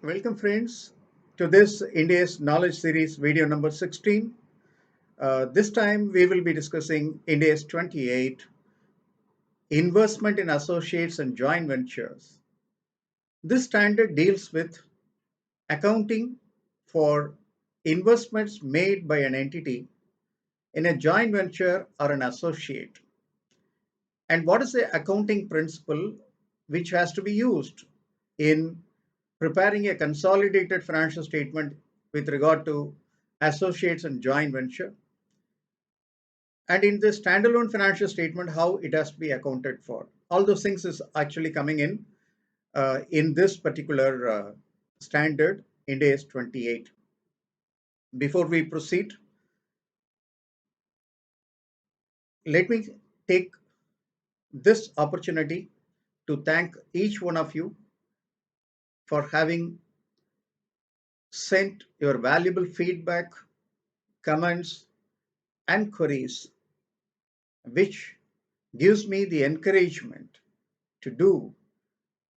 Welcome, friends, to this India's Knowledge Series video number 16. This time we will be discussing India's 28 Investment in Associates and Joint Ventures. This standard deals with accounting for investments made by an entity in a joint venture or an associate. And what is the accounting principle which has to be used in preparing a consolidated financial statement with regard to associates and joint venture, and in the standalone financial statement how it has to be accounted for. All those things is actually coming in this particular standard Ind AS 28. Before we proceed, let me take this opportunity to thank each one of you for having sent your valuable feedback, comments, and queries, which gives me the encouragement to do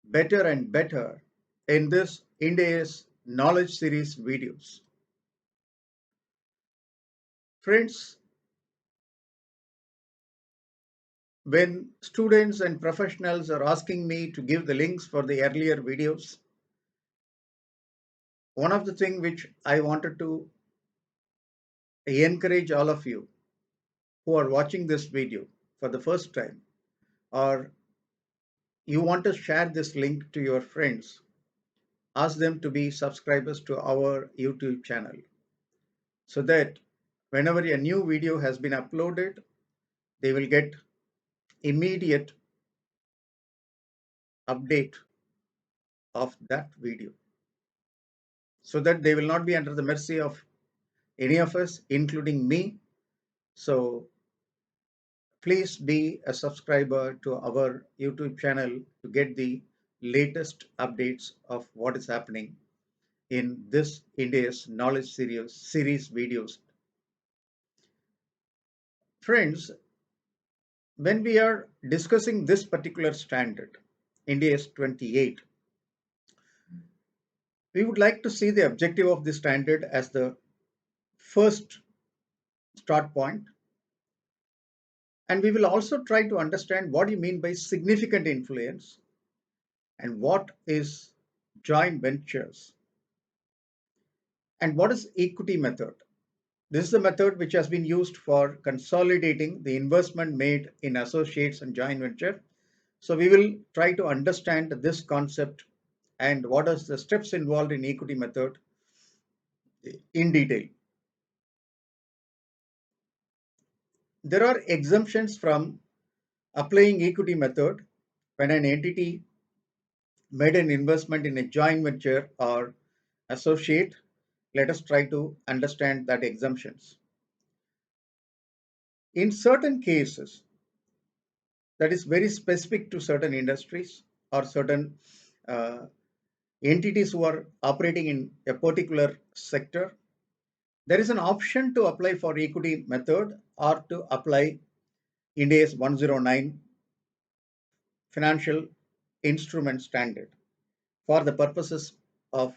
better and better in this Ind AS knowledge series videos. Friends, when students and professionals are asking me to give the links for the earlier videos, one of the things which I wanted to encourage all of you who are watching this video for the first time, or you want to share this link to your friends, ask them to be subscribers to our YouTube channel so that whenever a new video has been uploaded, they will get immediate update of that video so that they will not be under the mercy of any of us, including me. So please be a subscriber to our YouTube channel to get the latest updates of what is happening in this India's knowledge series videos. Friends, when we are discussing this particular standard, India's 28, we would like to see the objective of the standard as the first start point, and we will also try to understand what you mean by significant influence and what is joint ventures and what is equity method. This is the method which has been used for consolidating the investment made in associates and joint venture. So we will try to understand this concept and what are the steps involved in equity method in detail. There are exemptions from applying equity method when an entity made an investment in a joint venture or associate. Let us try to understand that exemptions. In certain cases, that is very specific to certain industries or certain uh, entities who are operating in a particular sector, there is an option to apply for equity method or to apply Ind AS 109 financial instrument standard for the purposes of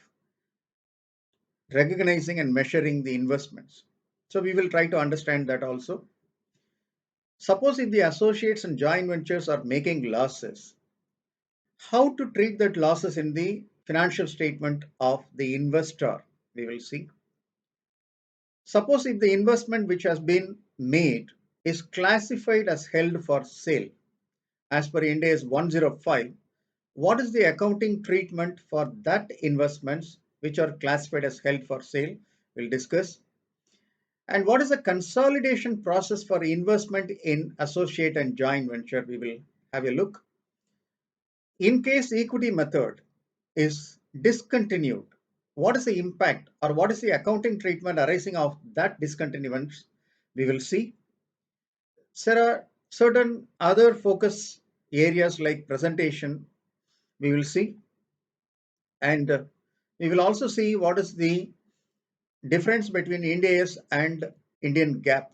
recognizing and measuring the investments. So we will try to understand that also. Suppose if the associates and joint ventures are making losses, how to treat that losses in the financial statement of the investor, we will see. Suppose if the investment which has been made is classified as held for sale as per Ind AS 105, what is the accounting treatment for that investments which are classified as held for sale? We'll discuss. And what is the consolidation process for investment in associate and joint venture? We will have a look. In case equity method is discontinued, what is the impact or what is the accounting treatment arising of that discontinuance? We will see. There are certain other focus areas like presentation, we will see. And we will also see what is the difference between Ind AS and Indian GAAP.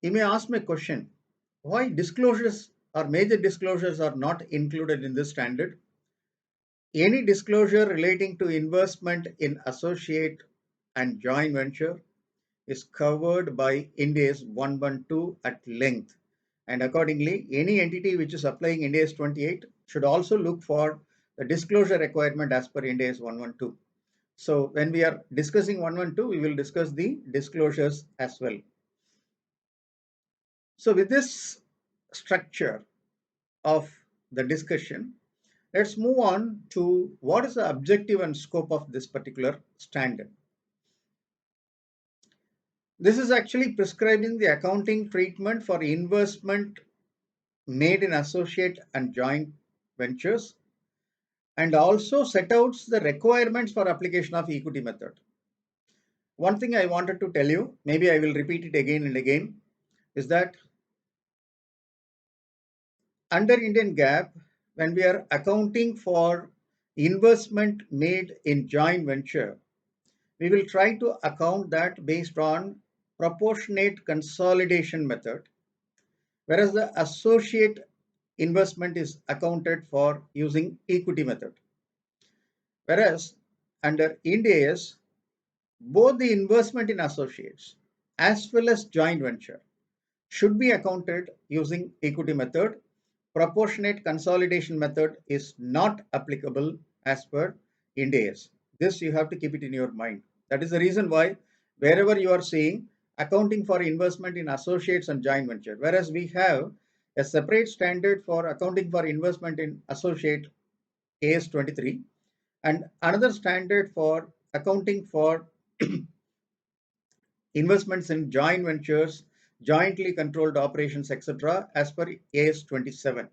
You may ask me a question, why disclosures or major disclosures are not included in this standard? any disclosure relating to investment in associate and joint venture is covered by Ind AS 112 at length. And accordingly, any entity which is applying Ind AS 28 should also look for the disclosure requirement as per Ind AS 112. So when we are discussing 112, we will discuss the disclosures as well. So with this structure of the discussion, let's move on to what is the objective and scope of this particular standard. This is actually prescribing the accounting treatment for investment made in associate and joint ventures, and also set out the requirements for application of equity method. One thing I wanted to tell you, maybe I will repeat it again and again, is that under Indian GAAP, when we are accounting for investment made in joint venture, we will try to account that based on proportionate consolidation method, whereas the associate investment is accounted for using equity method. Whereas under Ind AS, both the investment in associates as well as joint venture should be accounted using equity method. Proportionate consolidation method is not applicable as per Ind AS. This you have to keep it in your mind. That is the reason why wherever you are seeing accounting for investment in associates and joint venture, whereas we have a separate standard for accounting for investment in associate AS 23 and another standard for accounting for investments in joint ventures, jointly controlled operations, etc., as per AS 27.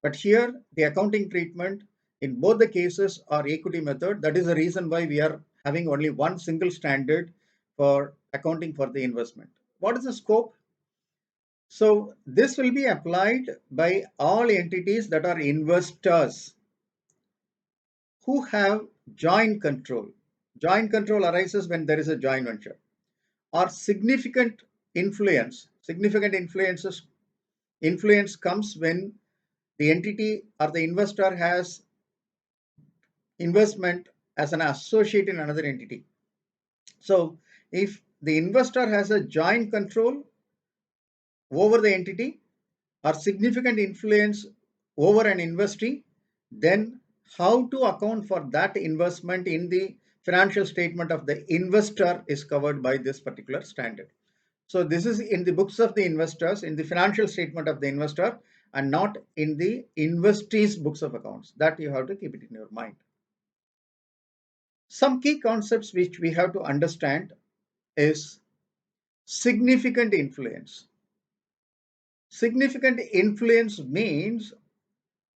But here, the accounting treatment in both the cases are equity method. That is the reason why we are having only one single standard for accounting for the investment. What is the scope? So this will be applied by all entities that are investors who have joint control. Joint control arises when there is a joint venture or significant influence. Influence comes when the entity or the investor has investment as an associate in another entity. So if the investor has a joint control over the entity or significant influence over an investee, then how to account for that investment in the financial statement of the investor is covered by this particular standard. So this is in the books of the investors, in the financial statement of the investor, and not in the investee's books of accounts. That you have to keep it in your mind. Some key concepts which we have to understand is significant influence. Significant influence means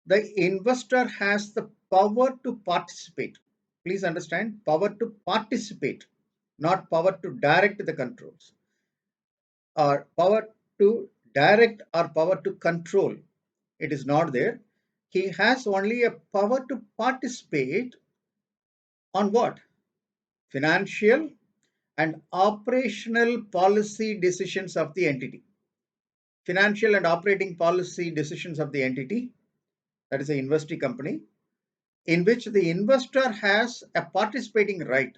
the investor has the power to participate. Please understand, power to participate, not power to direct the controls, or power to direct or power to control. It is not there. He has only a power to participate on what? Financial and operational policy decisions of the entity. Financial and operating policy decisions of the entity, that is an investee company, in which the investor has a participating right,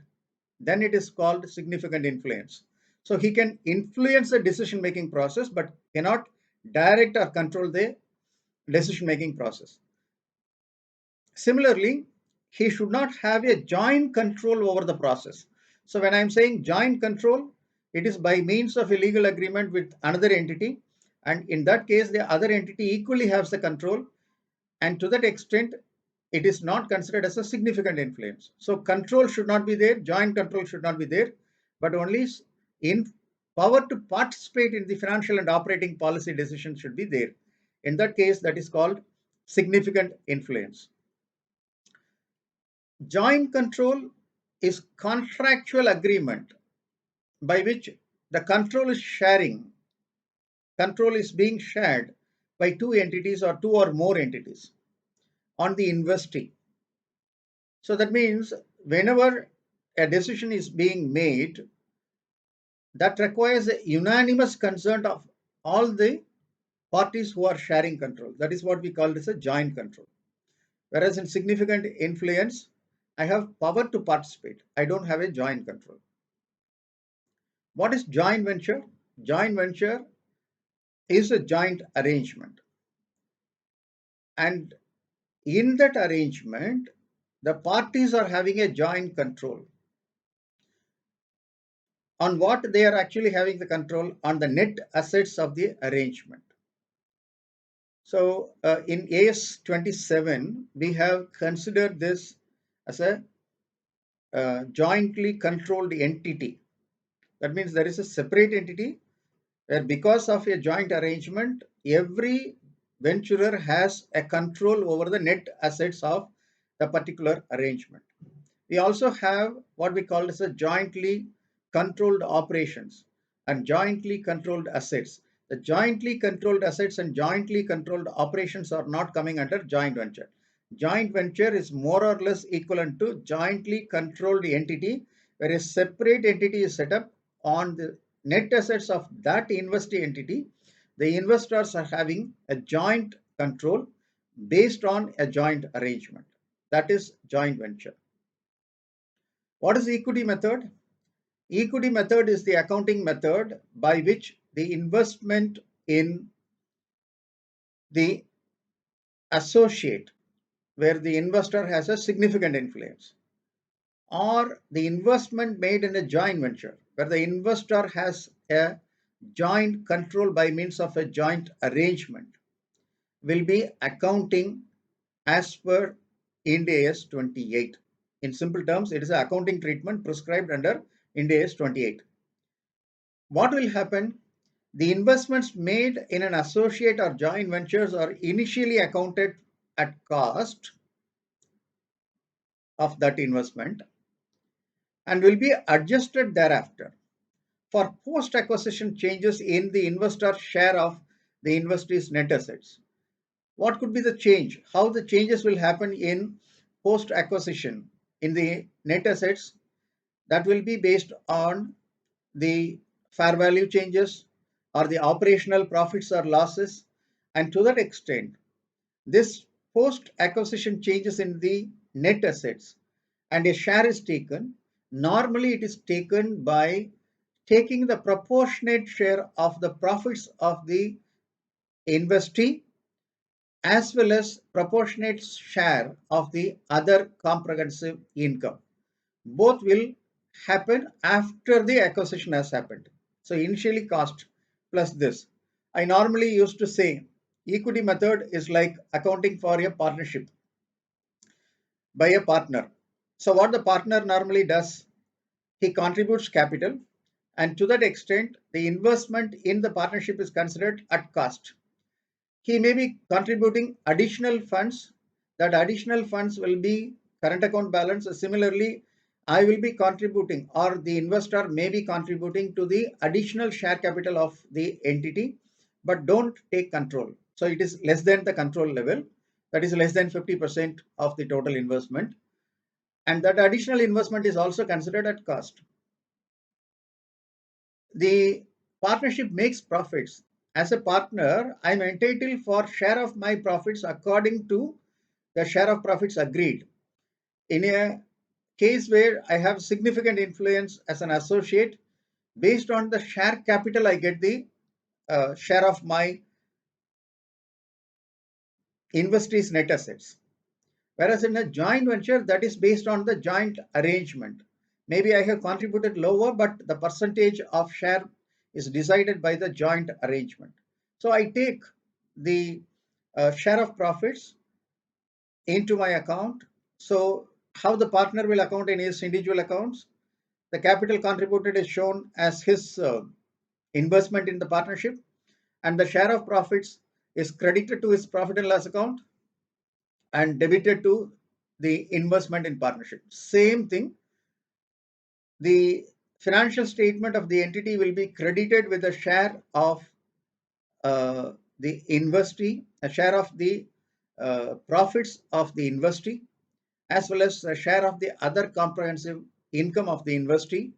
then it is called significant influence. So he can influence the decision making process but cannot direct or control the decision making process. Similarly, he should not have a joint control over the process. So when I'm saying joint control, it is by means of a legal agreement with another entity, and in that case the other entity equally has the control, and to that extent it is not considered as a significant influence. So control should not be there, joint control should not be there, but only in power to participate in the financial and operating policy decisions should be there. In that case, that is called significant influence. Joint control is contractual agreement by which the control is being shared by two entities or two or more entities on the investee. So that means whenever a decision is being made, that requires a unanimous consent of all the parties who are sharing control. That is what we call as a joint control. Whereas in significant influence, I have power to participate. I don't have a joint control. What is joint venture? Joint venture is a joint arrangement. And in that arrangement, the parties are having a joint control. On what they are actually having the control? On the net assets of the arrangement. So in AS 27, we have considered this as a jointly controlled entity. That means there is a separate entity where, because of a joint arrangement, every venturer has a control over the net assets of the particular arrangement. We also have what we call as a jointly controlled operations and jointly controlled assets. The jointly controlled assets and jointly controlled operations are not coming under joint venture. Joint venture is more or less equivalent to jointly controlled entity, where a separate entity is set up. On the net assets of that investee entity, the investors are having a joint control based on a joint arrangement. That is joint venture. What is the equity method? Equity method is the accounting method by which the investment in the associate, where the investor has a significant influence, or the investment made in a joint venture, where the investor has a joint control by means of a joint arrangement, will be accounting as per Ind AS 28. In simple terms, it is an accounting treatment prescribed under Ind AS 28. What will happen? The investments made in an associate or joint ventures are initially accounted at cost of that investment and will be adjusted thereafter for post-acquisition changes in the investor share of the investee's net assets. What could be the change? How the changes will happen in post-acquisition in the net assets? That will be based on the fair value changes or the operational profits or losses. And to that extent, this post acquisition changes in the net assets and a share is taken. Normally, it is taken by taking the proportionate share of the profits of the investee as well as proportionate share of the other comprehensive income. Both will happen after the acquisition has happened. So initially cost plus this. I normally used to say equity method is like accounting for a partnership by a partner. So what the partner normally does, he contributes capital, and to that extent the investment in the partnership is considered at cost. He may be contributing additional funds. That additional funds will be current account balance. Similarly, I will be contributing, or the investor may be contributing to the additional share capital of the entity, but don't take control. So it is less than the control level, that is less than 50% of the total investment. And that additional investment is also considered at cost. The partnership makes profits. As a partner, I'm entitled for share of my profits according to the share of profits agreed. In a case where I have significant influence as an associate, based on the share capital, I get the share of my investee's net assets. Whereas in a joint venture, that is based on the joint arrangement. Maybe I have contributed lower, but the percentage of share is decided by the joint arrangement. So I take the share of profits into my account. So how the partner will account in his individual accounts? The capital contributed is shown as his investment in the partnership, and the share of profits is credited to his profit and loss account and debited to the investment in partnership. Same thing, the financial statement of the entity will be credited with a share of the investee, a share of the profits of the investee, as well as a share of the other comprehensive income of the investee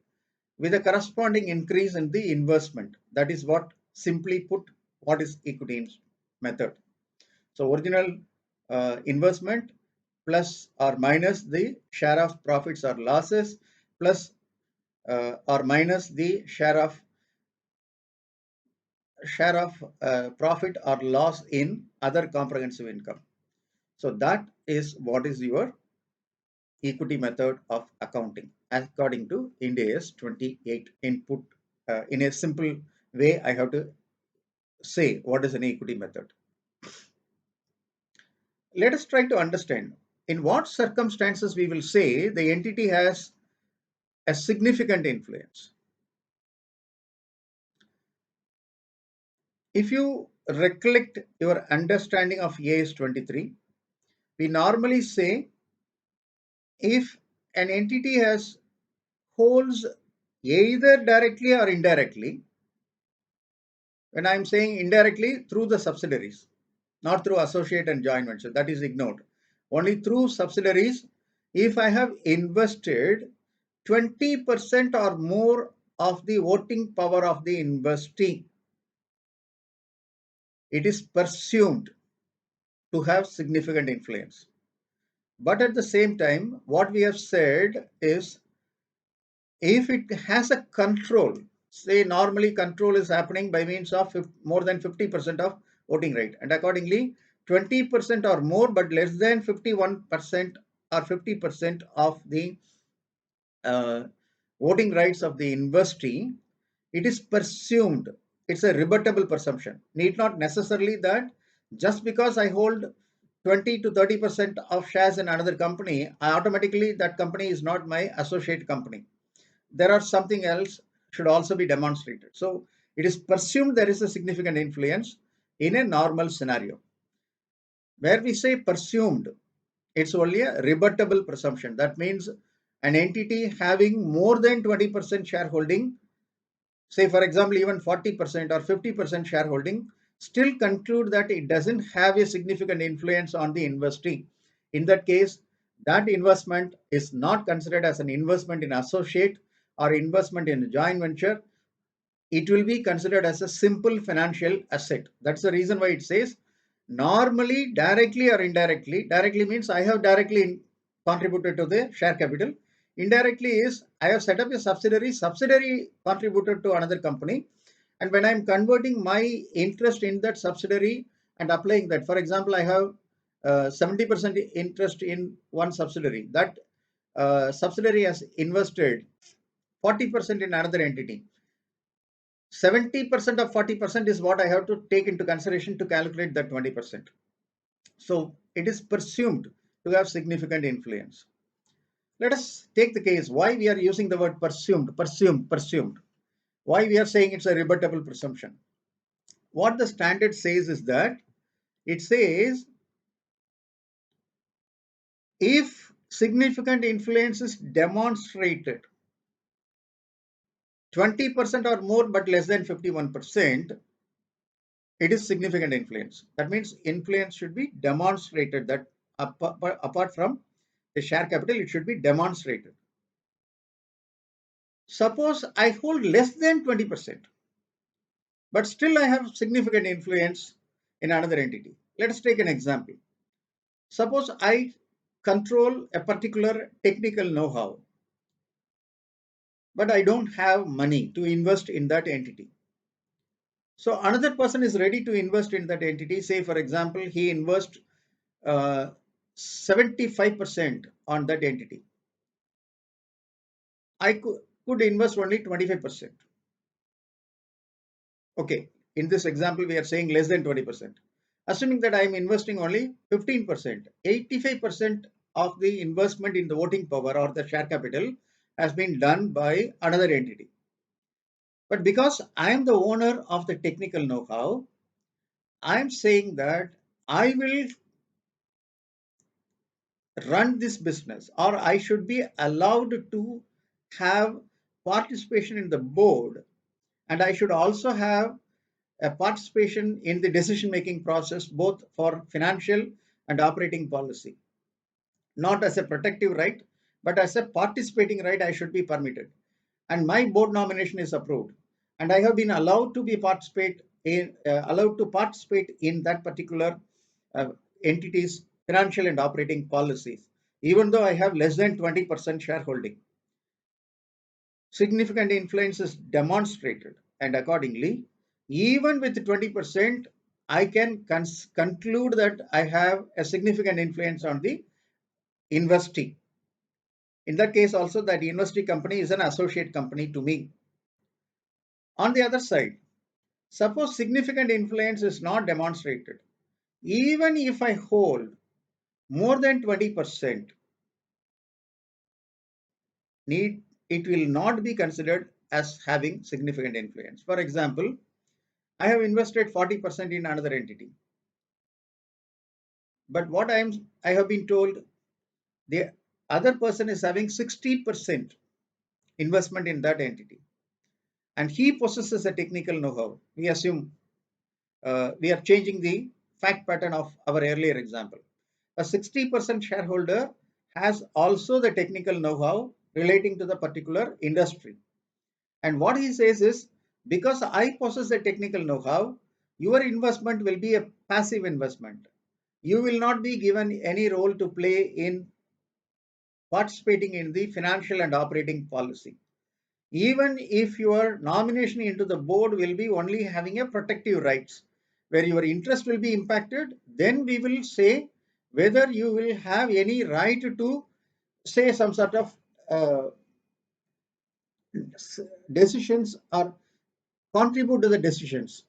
with a corresponding increase in the investment. That is what, simply put, what is equity method. So original investment plus or minus the share of profits or losses plus or minus the share of profit or loss in other comprehensive income. So that is what is your equity method of accounting according to Ind AS 28 input. In a simple way, I have to say what is an equity method. Let us try to understand in what circumstances we will say the entity has a significant influence. If you recollect your understanding of AS 23, we normally say if an entity has holds either directly or indirectly, when I'm saying indirectly, through the subsidiaries, not through associate and joint venture, that is ignored. Only through subsidiaries, if I have invested 20% or more of the voting power of the investee, it is presumed to have significant influence. But at the same time, what we have said is if it has a control, say normally control is happening by means of more than 50% of voting right, and accordingly 20% or more but less than 51% or 50% of the uh, voting rights of the investee, it is presumed, it's a rebuttable presumption. Need not necessarily that just because I hold 20 to 30% of shares in another company, I automatically that company is not my associate company. There are something else should also be demonstrated. So it is presumed there is a significant influence in a normal scenario. Where we say presumed, it's only a rebuttable presumption. That means an entity having more than 20% shareholding, say for example even 40% or 50% shareholding, still conclude that it doesn't have a significant influence on the investee. In that case, that investment is not considered as an investment in associate or investment in a joint venture. It will be considered as a simple financial asset. That's the reason why it says normally directly or indirectly. Directly means I have directly contributed to the share capital. Indirectly is I have set up a subsidiary contributed to another company, and when I'm converting my interest in that subsidiary and applying that, for example, I have 70% interest in one subsidiary. That subsidiary has invested 40% in another entity. 70% of 40% is what I have to take into consideration to calculate that 20%. So it is presumed to have significant influence. Let us take the case why we are using the word presumed. Why we are saying it's a rebuttable presumption. What the standard says is that it says if significant influence is demonstrated 20% or more but less than 51%, it is significant influence. That means influence should be demonstrated, that apart from the share capital, it should be demonstrated. Suppose I hold less than 20%, but still I have significant influence in another entity. Let us take an example. Suppose I control a particular technical know-how, but I don't have money to invest in that entity. So another person is ready to invest in that entity. Say, for example, he invests 75% on that entity. I could invest only 25%. Okay, in this example, we are saying less than 20%. Assuming that I am investing only 15%, 85% of the investment in the voting power or the share capital has been done by another entity. But because I am the owner of the technical know-how, I am saying that I will run this business, or I should be allowed to have participation in the board, and I should also have a participation in the decision making process both for financial and operating policy. Not as a protective right, but as a participating right, I should be permitted. And my board nomination is approved, and I have been allowed to participate in that particular uh, entity's financial and operating policies, even though I have less than 20% shareholding. Significant influence is demonstrated, and accordingly, even with 20%, I can conclude that I have a significant influence on the investee. In that case, also, that investee company is an associate company to me. On the other side, suppose significant influence is not demonstrated. Even if I hold more than 20%, it will not be considered as having significant influence. For example, I have invested 40% in another entity, but I have been told the other person is having 60% investment in that entity, and he possesses a technical know-how. We assume we are changing the fact pattern of our earlier example. A 60% shareholder has also the technical know-how relating to the particular industry. And what he says is, because I possess the technical know-how, your investment will be a passive investment. You will not be given any role to play in participating in the financial and operating policy. Even if your nomination into the board will be only having a protective rights, where your interest will be impacted, then we will say whether you will have any right to say some sort of decisions or contribute to the decisions.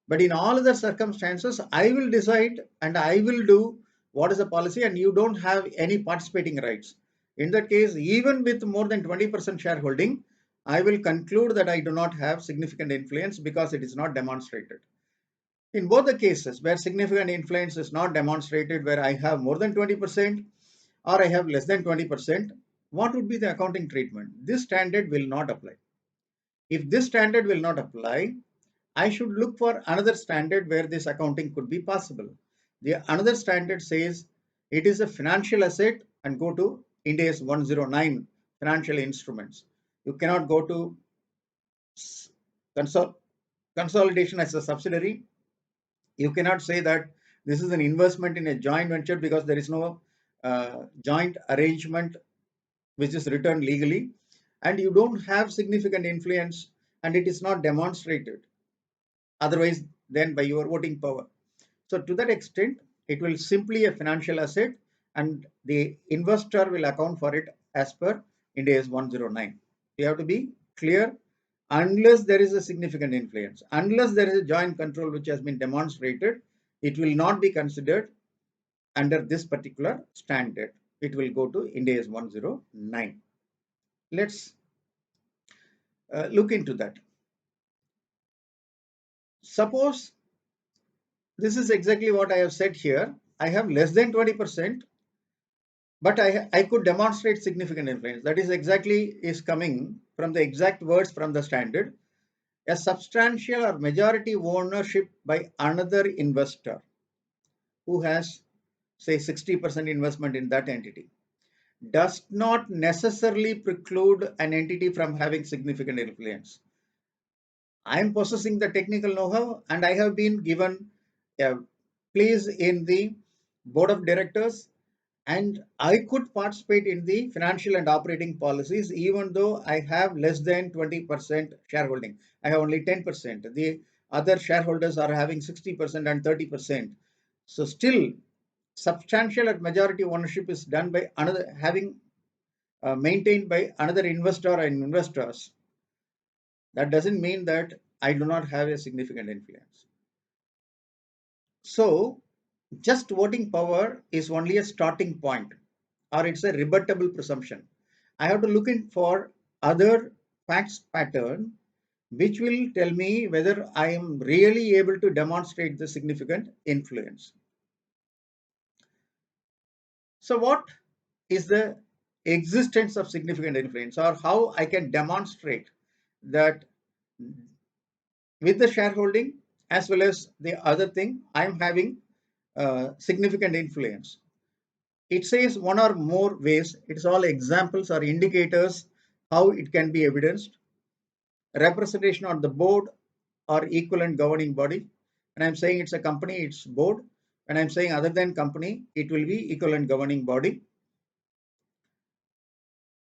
But in all other circumstances, I will decide and I will do what is the policy, and you don't have any participating rights. In that case, even with more than 20% shareholding, I will conclude that I do not have significant influence because it is not demonstrated. In both the cases where significant influence is not demonstrated, where I have more than 20% or I have less than 20%, what would be the accounting treatment? This standard will not apply. If this standard will not apply, I should look for another standard where this accounting could be possible. The another standard says it is a financial asset, and go to Ind AS 109 financial instruments. You cannot go to consolidation as a subsidiary. You cannot say that this is an investment in a joint venture because there is no joint arrangement which is written legally, and you don't have significant influence and it is not demonstrated otherwise than by your voting power. So to that extent, it will simply a financial asset, and the investor will account for it as per Ind AS 109. You have to be clear. Unless there is a significant influence, unless there is a joint control which has been demonstrated, it will not be considered under this particular standard. It will go to Ind AS 109. Let's look into that. Suppose this is exactly what I have said here. I have less than 20%, but I could demonstrate significant influence. That is exactly is coming from the exact words from the standard. A substantial or majority ownership by another investor who has, say, 60% investment in that entity does not necessarily preclude an entity from having significant influence. I am possessing the technical know-how and I have been given a place in the board of directors, and I could participate in the financial and operating policies even though I have less than 20% shareholding. I have only 10%. The other shareholders are having 60% and 30%. So still substantial and majority ownership is done by another, having maintained by another investor and investors. That doesn't mean that I do not have a significant influence. So just voting power is only a starting point, or it's a rebuttable presumption. I have to look in for other facts pattern which will tell me whether I am really able to demonstrate the significant influence. So what is the existence of significant influence, or how I can demonstrate that with the shareholding as well as the other thing I am having significant influence? It says one or more ways. It's all examples or indicators how it can be evidenced. Representation on the board or equivalent governing body. And I'm saying it's a company, it's board. When I'm saying other than company, it will be equivalent governing body.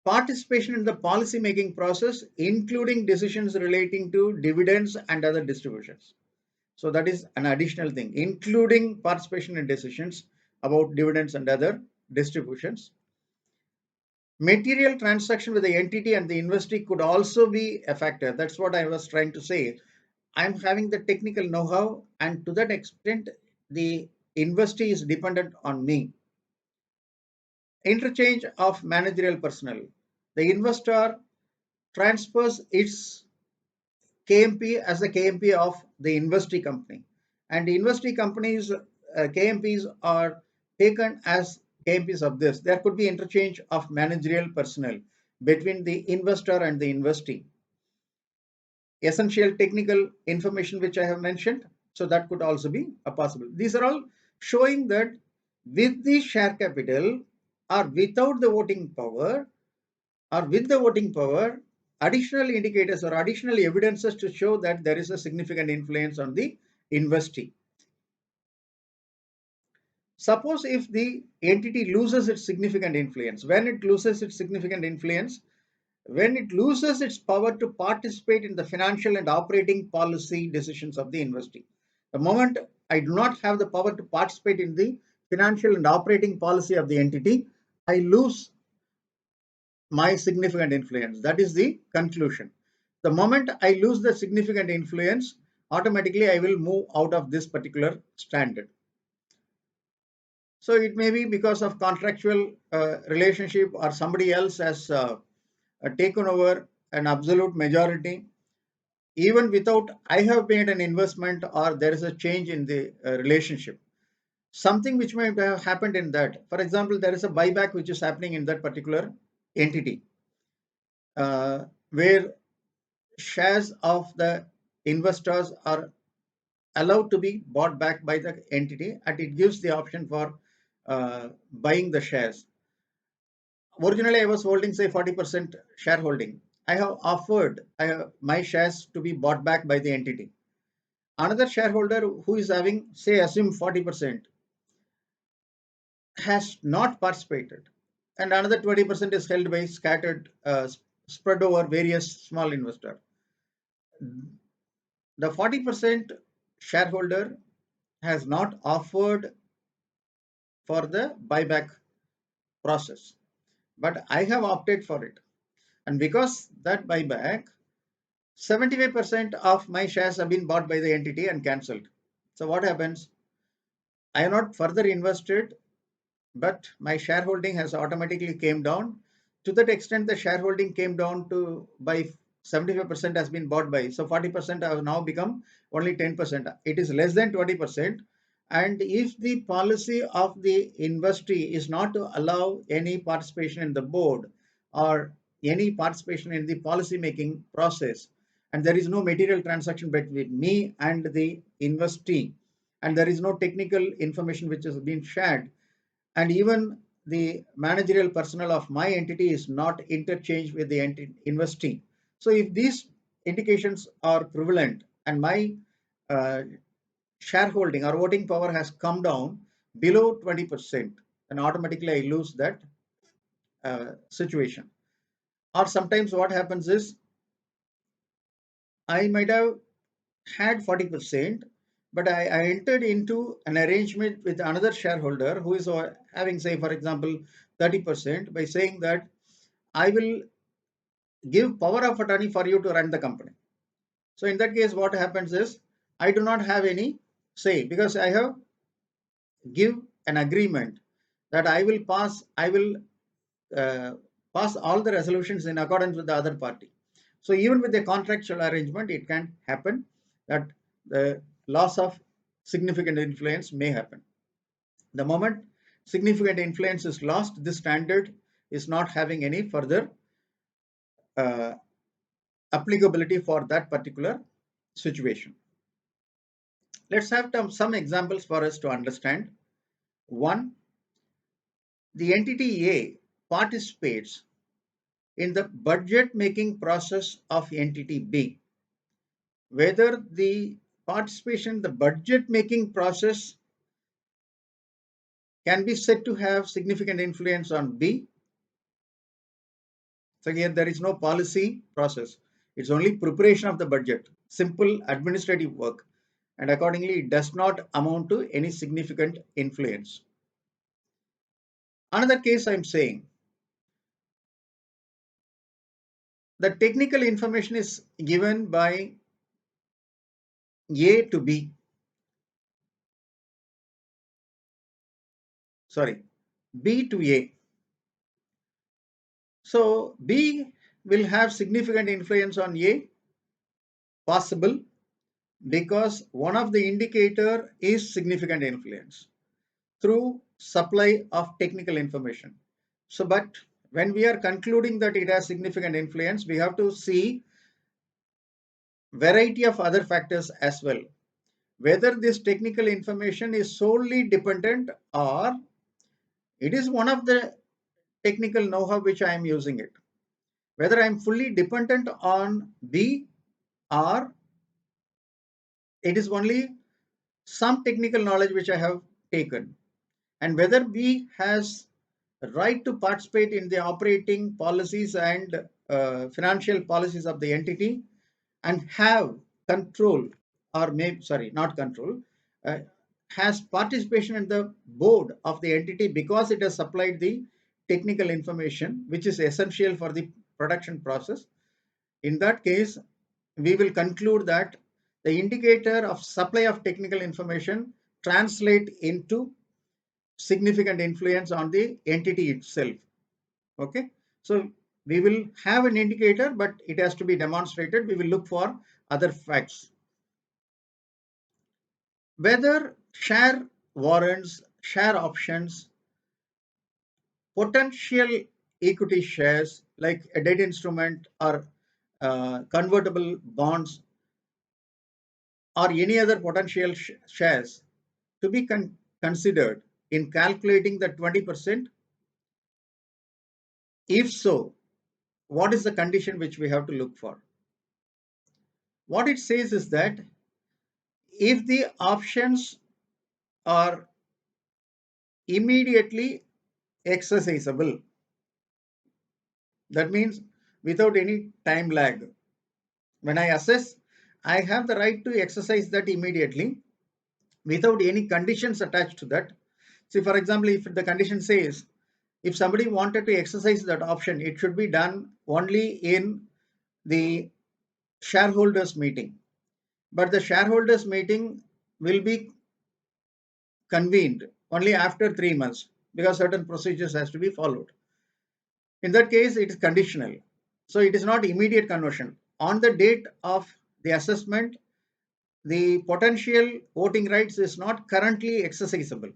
Participation in the policy making process, including decisions relating to dividends and other distributions. So that is an additional thing, including participation in decisions about dividends and other distributions. Material transaction with the entity and the investee could also be a factor. That's what I was trying to say. I'm having the technical know-how, and to that extent, the investee is dependent on me. Interchange of managerial personnel. The investor transfers its KMP as the KMP of the investee company, and the investee companies KMPs are taken as KMPs of this. There could be interchange of managerial personnel between the investor and the investee. Essential technical information which I have mentioned, so that could also be a possible. These are all showing that with the share capital or without the voting power, or with the voting power, additional indicators or additional evidences to show that there is a significant influence on the investee. Suppose if the entity loses its significant influence, when it loses its significant influence, when it loses its power to participate in the financial and operating policy decisions of the investee. The moment I do not have the power to participate in the financial and operating policy of the entity, I lose my significant influence. That is the conclusion. The moment I lose the significant influence, automatically I will move out of this particular standard. So it may be because of contractual relationship, or somebody else has taken over an absolute majority, even without I have made an investment, or there is a change in the relationship. Something which may have happened in that. For example, there is a buyback which is happening in that particular entity, where shares of the investors are allowed to be bought back by the entity, and it gives the option for buying the shares. Originally, I was holding, say, 40% shareholding. I have offered my shares to be bought back by the entity. Another shareholder who is having, say, assume 40%, has not participated, and another 20% is held by scattered, spread over various small investors. The 40% shareholder has not offered for the buyback process, but I have opted for it. And because that buyback, 75% of my shares have been bought by the entity and cancelled. So what happens? I have not further invested, but my shareholding has automatically came down. To that extent, the shareholding came down to by 75% has been bought by. So 40% have now become only 10%. It is less than 20%. And if the policy of the investee is not to allow any participation in the board or any participation in the policy making process, and there is no material transaction between me and the investee, and there is no technical information which has been shared, and even the managerial personnel of my entity is not interchanged with the investee. So if these indications are prevalent and my uh, shareholding or voting power has come down below 20%, then automatically I lose that situation. Or sometimes what happens is I might have had 40%, but I entered into an arrangement with another shareholder who is having, say, for example, 30%, by saying that I will give power of attorney for you to run the company. So in that case, what happens is I do not have any say, because I have give an agreement that I will uh, pass all the resolutions in accordance with the other party. So even with a contractual arrangement, it can happen that the loss of significant influence may happen. The moment significant influence is lost, this standard is not having any further uh, applicability for that particular situation. Let's have some examples for us to understand. One, the entity A participates in the budget making process of entity B. Whether the participation in the budget making process can be said to have significant influence on B. So here there is no policy process. It's only preparation of the budget, simple administrative work, and accordingly it does not amount to any significant influence. Another case I'm saying, the technical information is given by A to B. Sorry, B to A. So B will have significant influence on A, possible, because one of the indicator is significant influence through supply of technical information. So, but when we are concluding that it has significant influence, we have to see variety of other factors as well. Whether this technical information is solely dependent or it is one of the technical know-how which I am using it. Whether I am fully dependent on B or it is only some technical knowledge which I have taken, and whether B has right to participate in the operating policies and financial policies of the entity and have control, or maybe sorry not control, uh, has participation in the board of the entity because it has supplied the technical information which is essential for the production process. In that case, we will conclude that the indicator of supply of technical information translate into significant influence on the entity itself. Okay, so we will have an indicator, but it has to be demonstrated. We will look for other facts. Whether share warrants, share options, potential equity shares like a debt instrument or convertible bonds or any other potential shares to be considered in calculating the 20%. If so, what is the condition which we have to look for? What it says is that if the options are immediately exercisable, that means without any time lag. When I assess, I have the right to exercise that immediately without any conditions attached to that. See, for example, if the condition says if somebody wanted to exercise that option, it should be done only in the shareholders meeting. But the shareholders meeting will be convened only after 3 months because certain procedures has to be followed. In that case, it is conditional. So it is not immediate conversion. On the date of the assessment, the potential voting rights is not currently exercisable.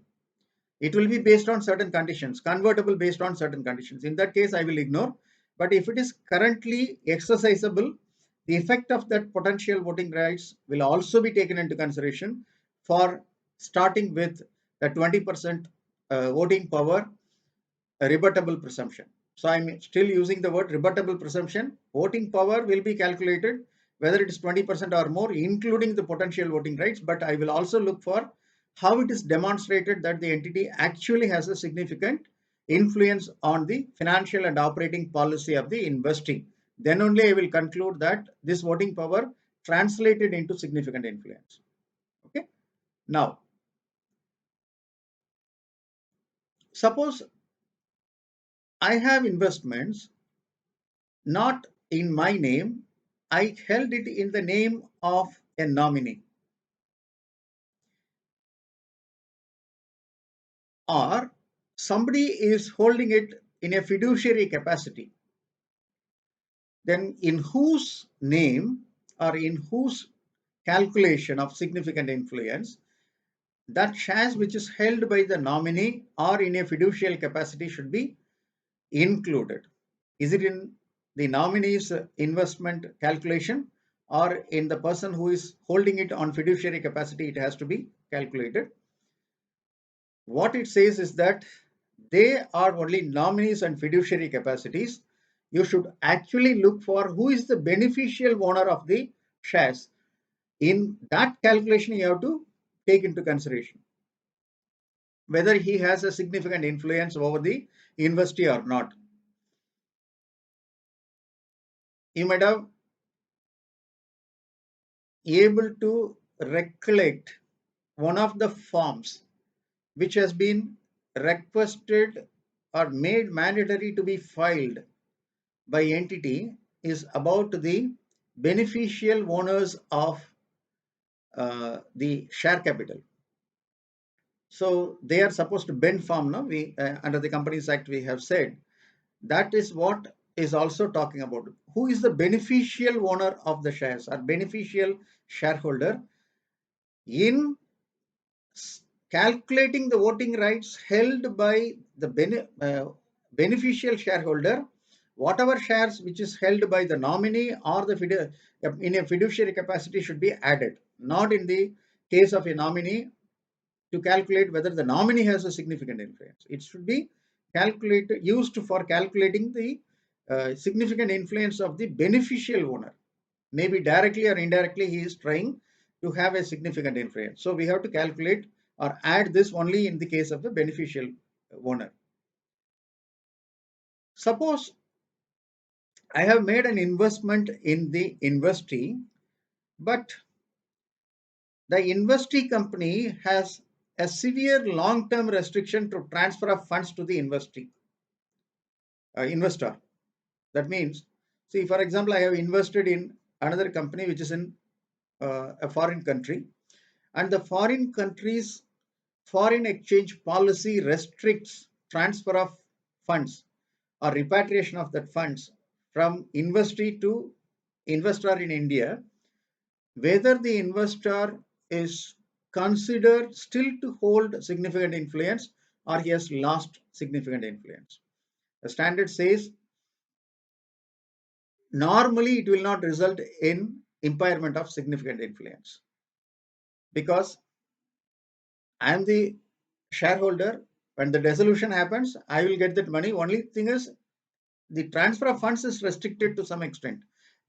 It will be based on certain conditions, convertible based on certain conditions. In that case, I will ignore. But if it is currently exercisable, the effect of that potential voting rights will also be taken into consideration for starting with the 20% voting power rebuttable presumption. So I'm still using the word rebuttable presumption. Voting power will be calculated whether it is 20% or more, including the potential voting rights. But I will also look for how it is demonstrated that the entity actually has a significant influence on the financial and operating policy of the investee. Then only I will conclude that this voting power translated into significant influence. Okay. Now, suppose I have investments not in my name, I held it in the name of a nominee, or somebody is holding it in a fiduciary capacity. Then, in whose name or in whose calculation of significant influence, that shares which is held by the nominee or in a fiduciary capacity should be included. Is it in the nominee's investment calculation or in the person who is holding it on fiduciary capacity? It has to be calculated. What it says is that they are only nominees and fiduciary capacities. You should actually look for who is the beneficial owner of the shares. In that calculation, you have to take into consideration. whether he has a significant influence over the investee or not. You might have able to recollect one of the forms which has been requested or made mandatory to be filed by entity is about the beneficial owners of the share capital. So they are supposed to bend form. No, we under the Companies Act we have said that is what is also talking about. Who is the beneficial owner of the shares or beneficial shareholder in calculating the voting rights held by the beneficial shareholder, whatever shares which is held by the nominee or the in a fiduciary capacity should be added, not in the case of a nominee to calculate whether the nominee has a significant influence. It should be calculated used for calculating the significant influence of the beneficial owner. Maybe directly or indirectly he is trying to have a significant influence. So we have to calculate or add this only in the case of the beneficial owner. Suppose I have made an investment in the investee, but the investee company has a severe long-term restriction to transfer of funds to the investor. That means, see, for example, I have invested in another company which is in a foreign country, and the foreign country's foreign exchange policy restricts transfer of funds or repatriation of that funds from investee to investor in India, whether the investor is considered still to hold significant influence or he has lost significant influence. The standard says normally it will not result in impairment of significant influence because I am the shareholder. When the dissolution happens, I will get that money. Only thing is the transfer of funds is restricted to some extent.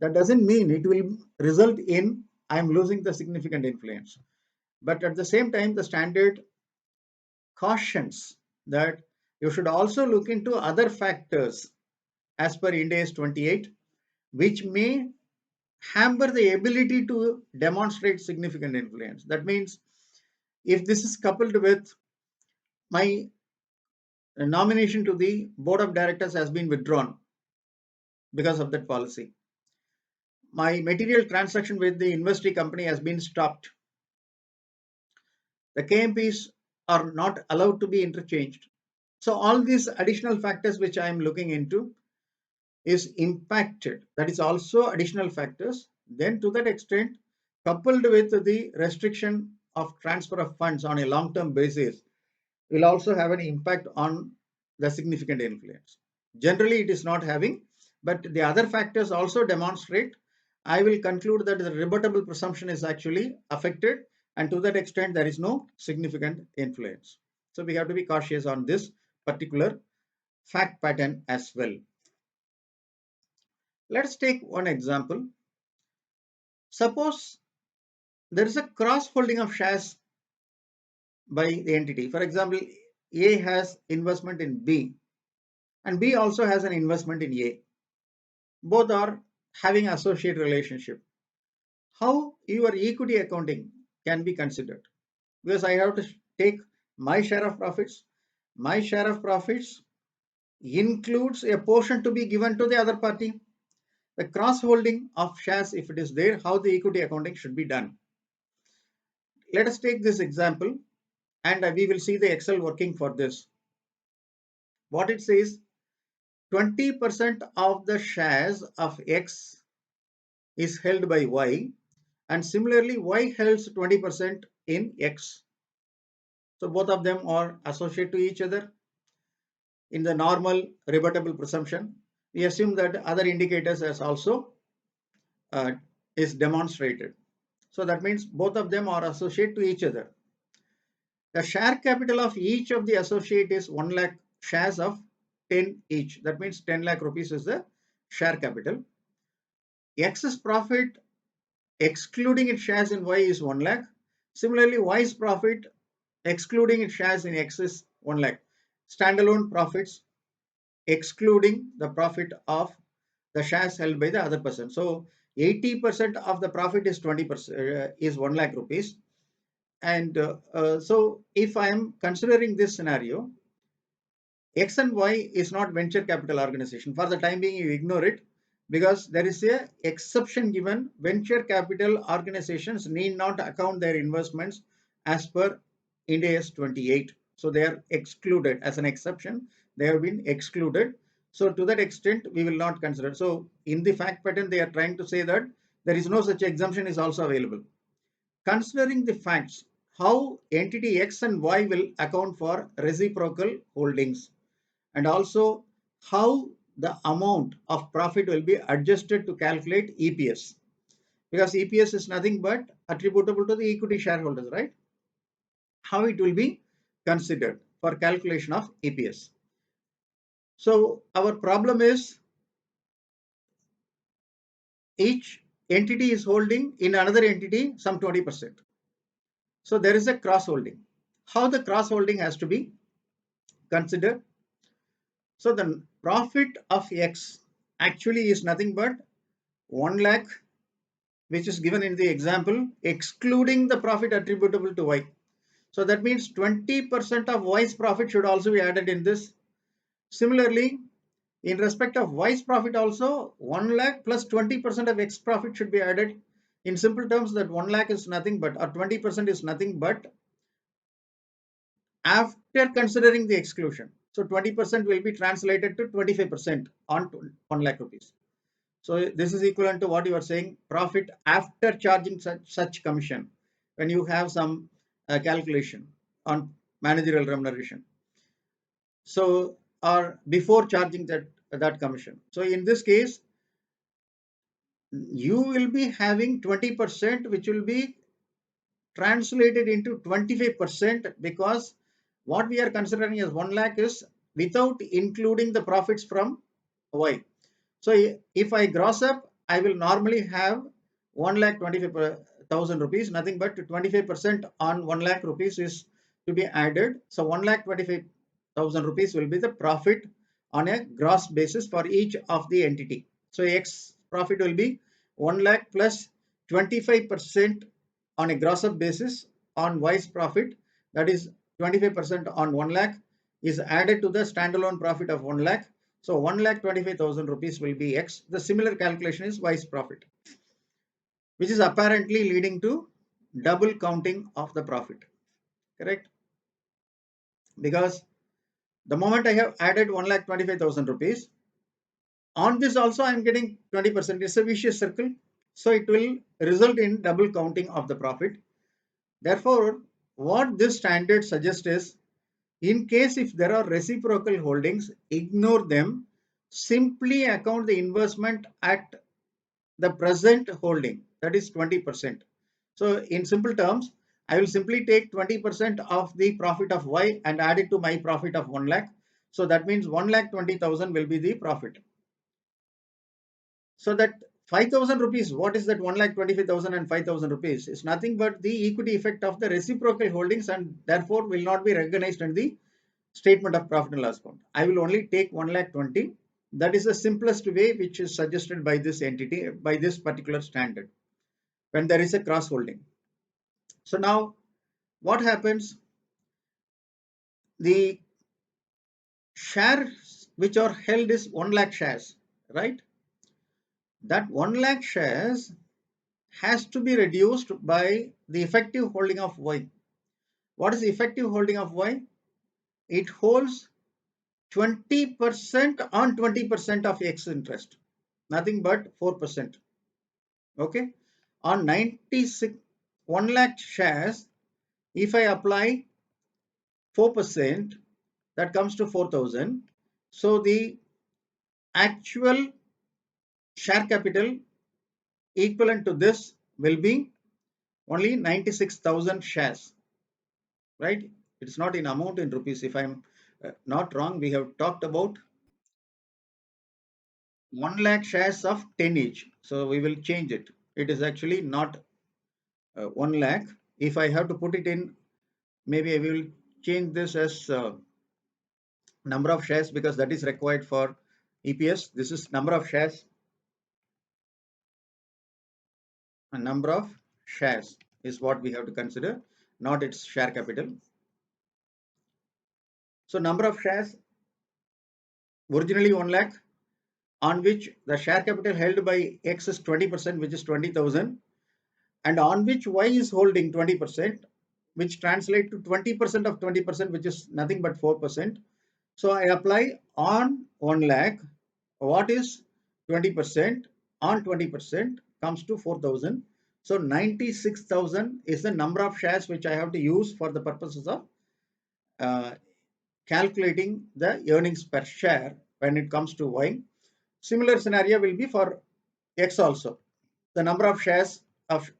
That doesn't mean it will result in I am losing the significant influence. But at the same time, the standard cautions that you should also look into other factors as per Ind AS 28, which may hamper the ability to demonstrate significant influence. That means if this is coupled with my nomination to the board of directors has been withdrawn because of that policy, my material transaction with the investee company has been stopped, the KMPs are not allowed to be interchanged. So all these additional factors which I am looking into is impacted. That is also additional factors. Then to that extent, coupled with the restriction of transfer of funds on a long-term basis, will also have an impact on the significant influence. Generally, it is not having, but the other factors also demonstrate. I will conclude that the rebuttable presumption is actually affected, and to that extent, there is no significant influence. So we have to be cautious on this particular fact pattern as well. Let's take one example. Suppose there is a cross holding of shares by the entity. For example, A has investment in B and B also has an investment in A. Both are having associate relationship. How your equity accounting can be considered? Because I have to take my share of profits. My share of profits includes a portion to be given to the other party. The cross holding of shares, if it is there, how the equity accounting should be done. Let us take this example and we will see the Excel working for this. What it says, 20% of the shares of X is held by Y, and similarly Y holds 20% in X. So both of them are associated to each other. In the normal rebuttable presumption, we assume that other indicators as also is demonstrated. So that means both of them are associated to each other. The share capital of each of the associate is 1 lakh shares of 10 each. That means 10 lakh rupees is the share capital. X's profit excluding its shares in Y is 1 lakh. Similarly, Y's profit excluding shares in excess 1 lakh. Standalone profits excluding the profit of the shares held by the other person. So 80% of the profit is 20% is 1 lakh rupees. And so if I am considering this scenario, X and Y is not venture capital organization. For the time being, you ignore it because there is a exception given. Venture capital organizations need not account their investments as per Ind AS 28. So they are excluded as an exception. They have been excluded. So to that extent, we will not consider. So in the fact pattern, they are trying to say that there is no such exemption is also available. Considering the facts, how entity X and Y will account for reciprocal holdings, and also how the amount of profit will be adjusted to calculate EPS, because EPS is nothing but attributable to the equity shareholders, right? How it will be considered for calculation of EPS. So our problem is each entity is holding in another entity some 20%. So there is a cross holding. How the cross holding has to be considered? So the profit of X actually is nothing but 1 lakh, which is given in the example, excluding the profit attributable to Y. So that means 20% of Y's profit should also be added in this. Similarly, in respect of Y's profit also, 1 lakh plus 20% of X profit should be added. In simple terms, that 1 lakh is nothing but, or 20% is nothing but after considering the exclusion. So 20% will be translated to 25% on 1 lakh rupees. So this is equivalent to what you are saying, profit after charging such commission when you have some calculation on managerial remuneration. So or before charging that commission. So in this case, you will be having 20%, which will be translated into 25%, because what we are considering as 1 lakh is without including the profits from Y. So if I gross up, I will normally have 1,25,000 rupees, nothing but 25% on 1 lakh rupees is to be added. So 1,25,000 rupees will be the profit on a gross basis for each of the entity. So X profit will be 1 lakh plus 25% on a gross up basis on Y's profit, that is 25% on 1 lakh is added to the standalone profit of 1 lakh. So 1,25,000 rupees will be X. The similar calculation is Y's profit, which is apparently leading to double counting of the profit. Correct? Because the moment I have added 1,25,000 rupees, on this also I am getting 20%. It's a vicious circle. So it will result in double counting of the profit. Therefore, what this standard suggests is, in case if there are reciprocal holdings, ignore them. Simply account the investment at the present holding, that is 20%. So in simple terms, I will simply take 20% of the profit of Y and add it to my profit of 1 lakh. So that means 1,20,000 will be the profit. So that 5,000 rupees, what is that 1,25,000 and 5,000 rupees? Is nothing but the equity effect of the reciprocal holdings, and therefore will not be recognized in the statement of profit and loss account. I will only take 1,20,000. That is the simplest way which is suggested by this entity, by this particular standard, when there is a cross holding. So now what happens? The shares which are held is 1 lakh shares, right? That 1 lakh shares has to be reduced by the effective holding of Y. What is the effective holding of Y? It holds 20% on 20% of X interest, nothing but 4%. Okay, on 96 1 lakh shares, if I apply 4%, that comes to 4,000. So the actual share capital equivalent to this will be only 96,000 shares, right? It's not in amount in rupees. If I'm not wrong, we have talked about 1 lakh shares of 10 each. So we will change it. It is actually not 1 lakh. If I have to put it in Maybe I will change this as number of shares because that is required for EPS. This is number of shares, and number of shares is what we have to consider, not its share capital. So number of shares originally 1 lakh, on which the share capital held by X is 20%, which is 20,000, and on which Y is holding 20%, which translate to 20% of 20%, which is nothing but 4%. So I apply on 1 lakh, what is 20% on 20% comes to 4,000. So 96,000 is the number of shares which I have to use for the purposes of uh, calculating the earnings per share when it comes to Y. Similar scenario will be for X also. The number of shares of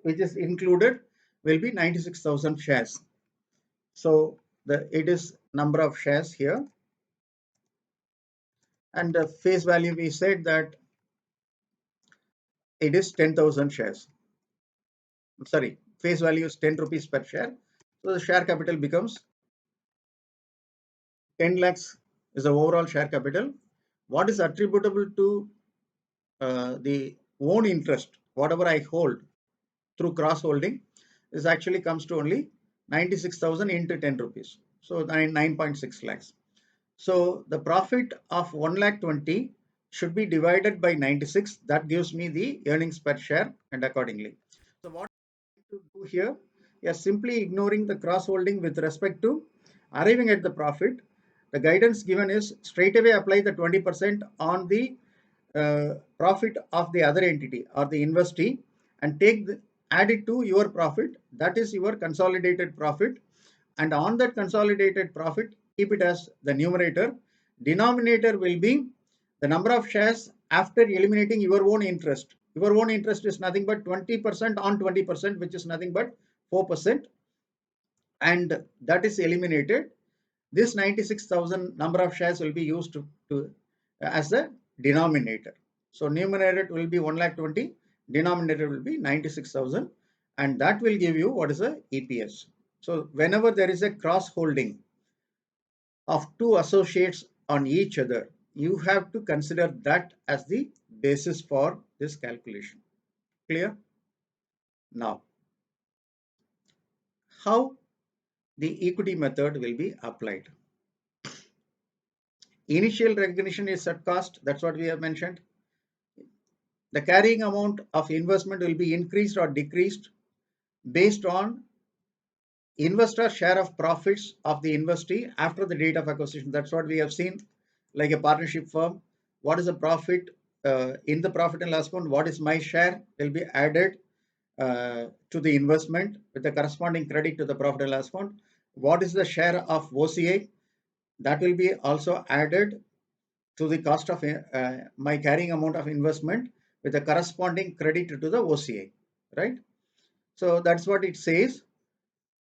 which is included will be 96,000 shares. So it is number of shares here, and the face value we said that it is 10,000 shares. Sorry, face value is 10 rupees per share. So the share capital becomes 10 lakhs is the overall share capital. What is attributable to the own interest, whatever I hold through cross holding, this actually comes to only 96,000 into 10 rupees. So 9.6 lakhs. So the profit of 1 lakh 20 should be divided by 96. That gives me the earnings per share, and accordingly. So what to do here? You are simply ignoring the cross holding with respect to arriving at the profit. The guidance given is straight away apply the 20% on the profit of the other entity or the investee, and add it to your profit. That is your consolidated profit, and on that consolidated profit keep it as the numerator. Denominator will be the number of shares after eliminating your own interest. Your own interest is nothing but 20% on 20%, which is nothing but 4%, and that is eliminated. This 96,000 number of shares will be used as the denominator. So numerator will be 1 lakh 20, denominator will be 96,000, and that will give you what is the EPS. So whenever there is a cross holding of two associates on each other, you have to consider that as the basis for this calculation. Clear? Now, how the equity method will be applied? Initial recognition is at cost. That's what we have mentioned. The carrying amount of investment will be increased or decreased based on investor share of profits of the investee after the date of acquisition. That's what we have seen, like a partnership firm. What is the profit in the profit and loss account? What is my share will be added to the investment with the corresponding credit to the profit and loss account. What is the share of OCI? That will be also added to the cost of my carrying amount of investment with a corresponding credit to the OCI, right? So that's what it says.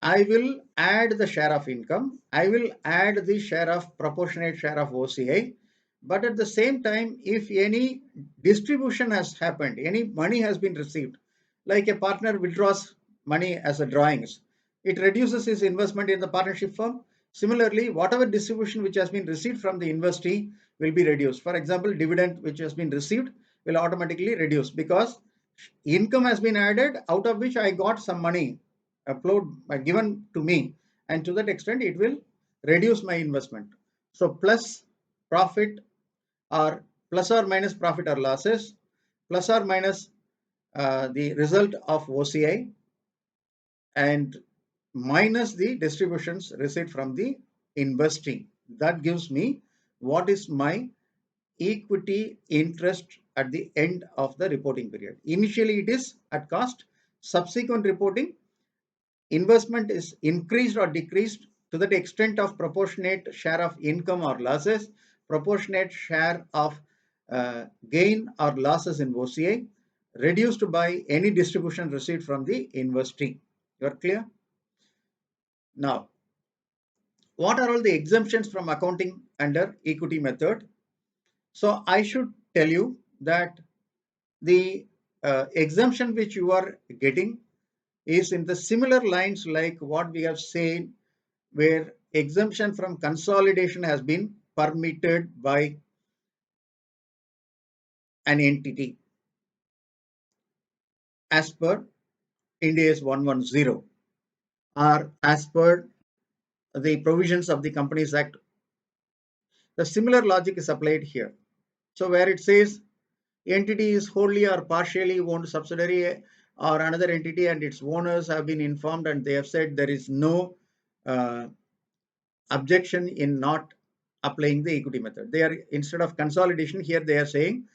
I will add the share of income. I will add the share of proportionate share of OCI. But at the same time, if any distribution has happened, any money has been received, like a partner withdraws money as a drawings, it reduces his investment in the partnership firm. Similarly, whatever distribution which has been received from the investee will be reduced. For example, dividend which has been received will automatically reduce because income has been added, out of which I got some money given to me, and to that extent it will reduce my investment. So plus profit, or plus or minus profit or losses, plus or minus the result of OCI, and minus the distributions received from the investing. That gives me what is my equity interest at the end of the reporting period. Initially it is at cost. Subsequent reporting, investment is increased or decreased to the extent of proportionate share of income or losses, proportionate share of gain or losses in OCI, reduced by any distribution received from the investee. You are clear? Now, what are all the exemptions from accounting under equity method? So I should tell you that the exemption which you are getting is in the similar lines like what we have seen, where exemption from consolidation has been permitted by an entity as per Ind AS 110 or as per the provisions of the Companies Act. The similar logic is applied here. So where it says entity is wholly or partially owned subsidiary or another entity and its owners have been informed and they have said there is no uh, objection in not applying the equity method. They are, instead of consolidation, here they are saying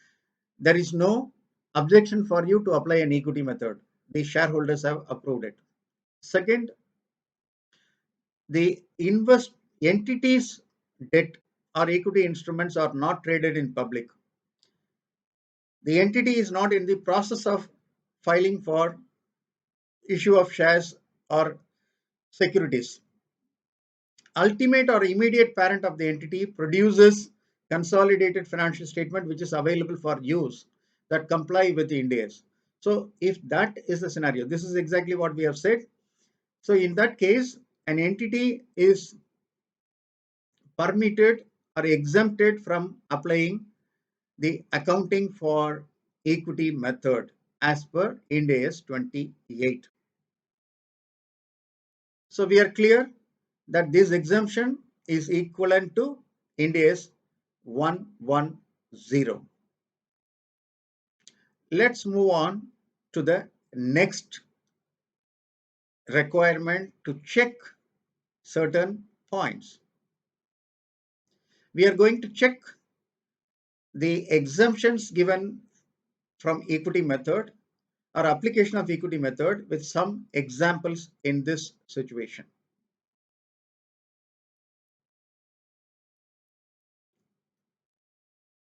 there is no objection for you to apply an equity method. The shareholders have approved it. Second, the invest entities debt or equity instruments are not traded in public. The entity is not in the process of filing for issue of shares or securities. Ultimate or immediate parent of the entity produces consolidated financial statement which is available for use that comply with the Ind AS. So if that is the scenario, this is exactly what we have said. So in that case, an entity is permitted or exempted from applying the accounting for equity method as per Ind AS 28. So we are clear that this exemption is equivalent to Ind AS 110. Let's move on to the next requirement to check certain points. We are going to check the exemptions given from equity method or application of equity method with some examples in this situation.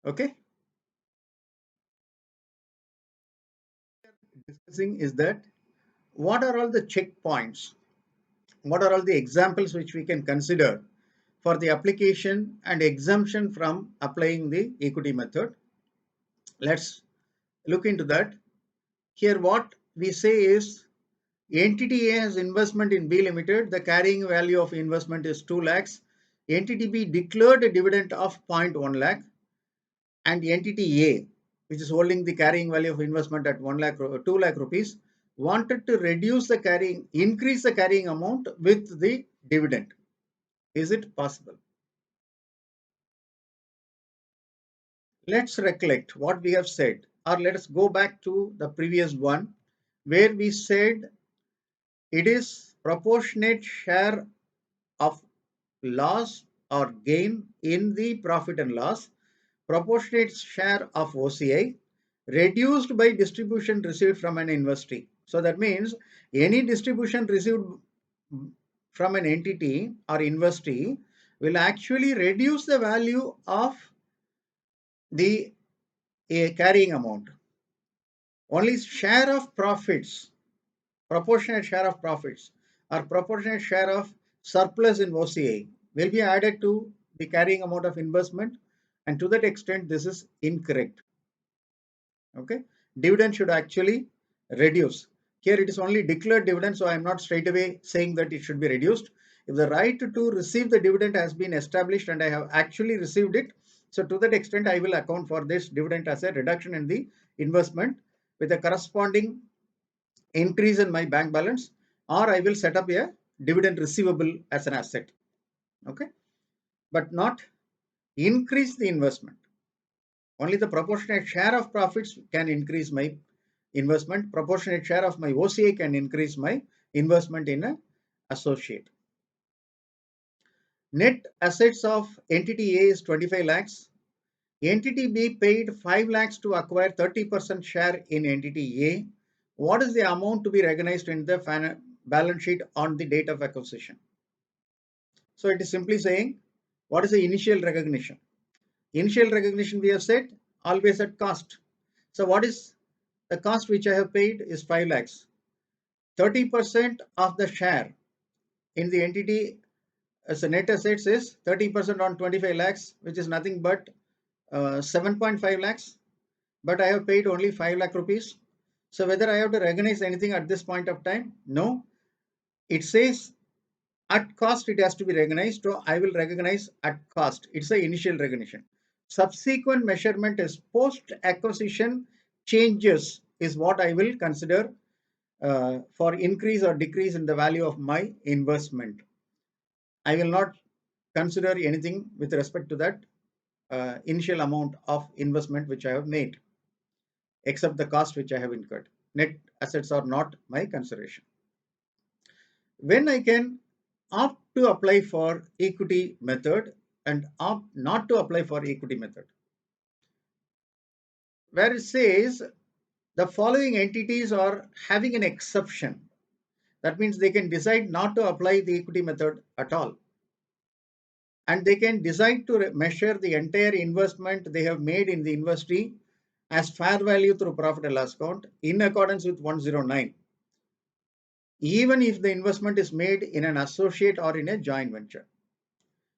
Okay. Discussing is that what are all the checkpoints? What are all the examples which we can consider for the application and exemption from applying the equity method? Let's look into that. Here what we say is entity A has investment in B Limited. The carrying value of investment is 2 lakhs. Entity B declared a dividend of 0.1 lakh and entity A, which is holding the carrying value of investment at 1 lakh, 2 lakh rupees, wanted to increase the carrying amount with the dividend. Is it possible? Let's recollect what we have said, or let us go back to the previous one where we said it is proportionate share of loss or gain in the profit and loss, proportionate share of OCI reduced by distribution received from an investee. So that means any distribution received from an entity or investee will actually reduce the value of the carrying amount. Only share of profits, proportionate share of profits or proportionate share of surplus in OCI will be added to the carrying amount of investment, and to that extent this is incorrect. Okay, dividend should actually reduce. Here it is only declared dividend, so I am not straight away saying that it should be reduced. If the right to receive the dividend has been established and I have actually received it, so to that extent I will account for this dividend as a reduction in the investment with a corresponding increase in my bank balance, or I will set up a dividend receivable as an asset. Okay, but not increase the investment. Only the proportionate share of profits can increase my investment. Proportionate share of my OCI can increase my investment in an associate. Net assets of entity A is 25 lakhs. Entity B paid 5 lakhs to acquire 30% share in entity A. What is the amount to be recognized in the balance sheet on the date of acquisition? So it is simply saying what is the initial recognition? Initial recognition we have said always at cost. So what is the cost which I have paid is 5 lakhs. 30% of the share in the entity as a net assets is 30% on 25 lakhs, which is nothing but 7.5 lakhs. But I have paid only 5 lakh rupees. So whether I have to recognize anything at this point of time? No. It says at cost it has to be recognized, so I will recognize at cost. It's the initial recognition. Subsequent measurement is post acquisition changes is what I will consider for increase or decrease in the value of my investment. I will not consider anything with respect to that initial amount of investment which I have made, except the cost which I have incurred. Net assets are not my consideration. When I can opt to apply for equity method and opt not to apply for equity method, where it says the following entities are having an exception. That means they can decide not to apply the equity method at all. And they can decide to measure the entire investment they have made in the industry as fair value through profit and loss account in accordance with 109, even if the investment is made in an associate or in a joint venture.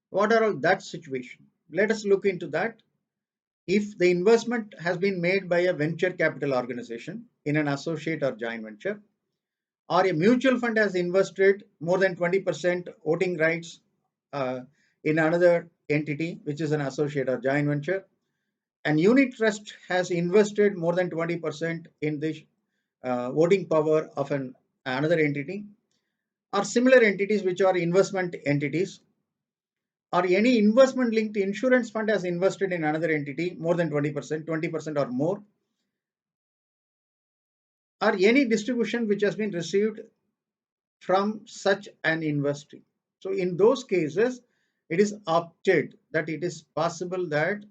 What are all that situation? Let us look into that. If the investment has been made by a venture capital organization in an associate or joint venture, or a mutual fund has invested more than 20% voting rights in another entity, which is an associate or joint venture, and unit trust has invested more than 20% in the voting power of another entity, or similar entities which are investment entities, or any investment linked insurance fund has invested in another entity more than 20%, 20% or more, or any distribution which has been received from such an industry. So in those cases, it is opted that it is possible that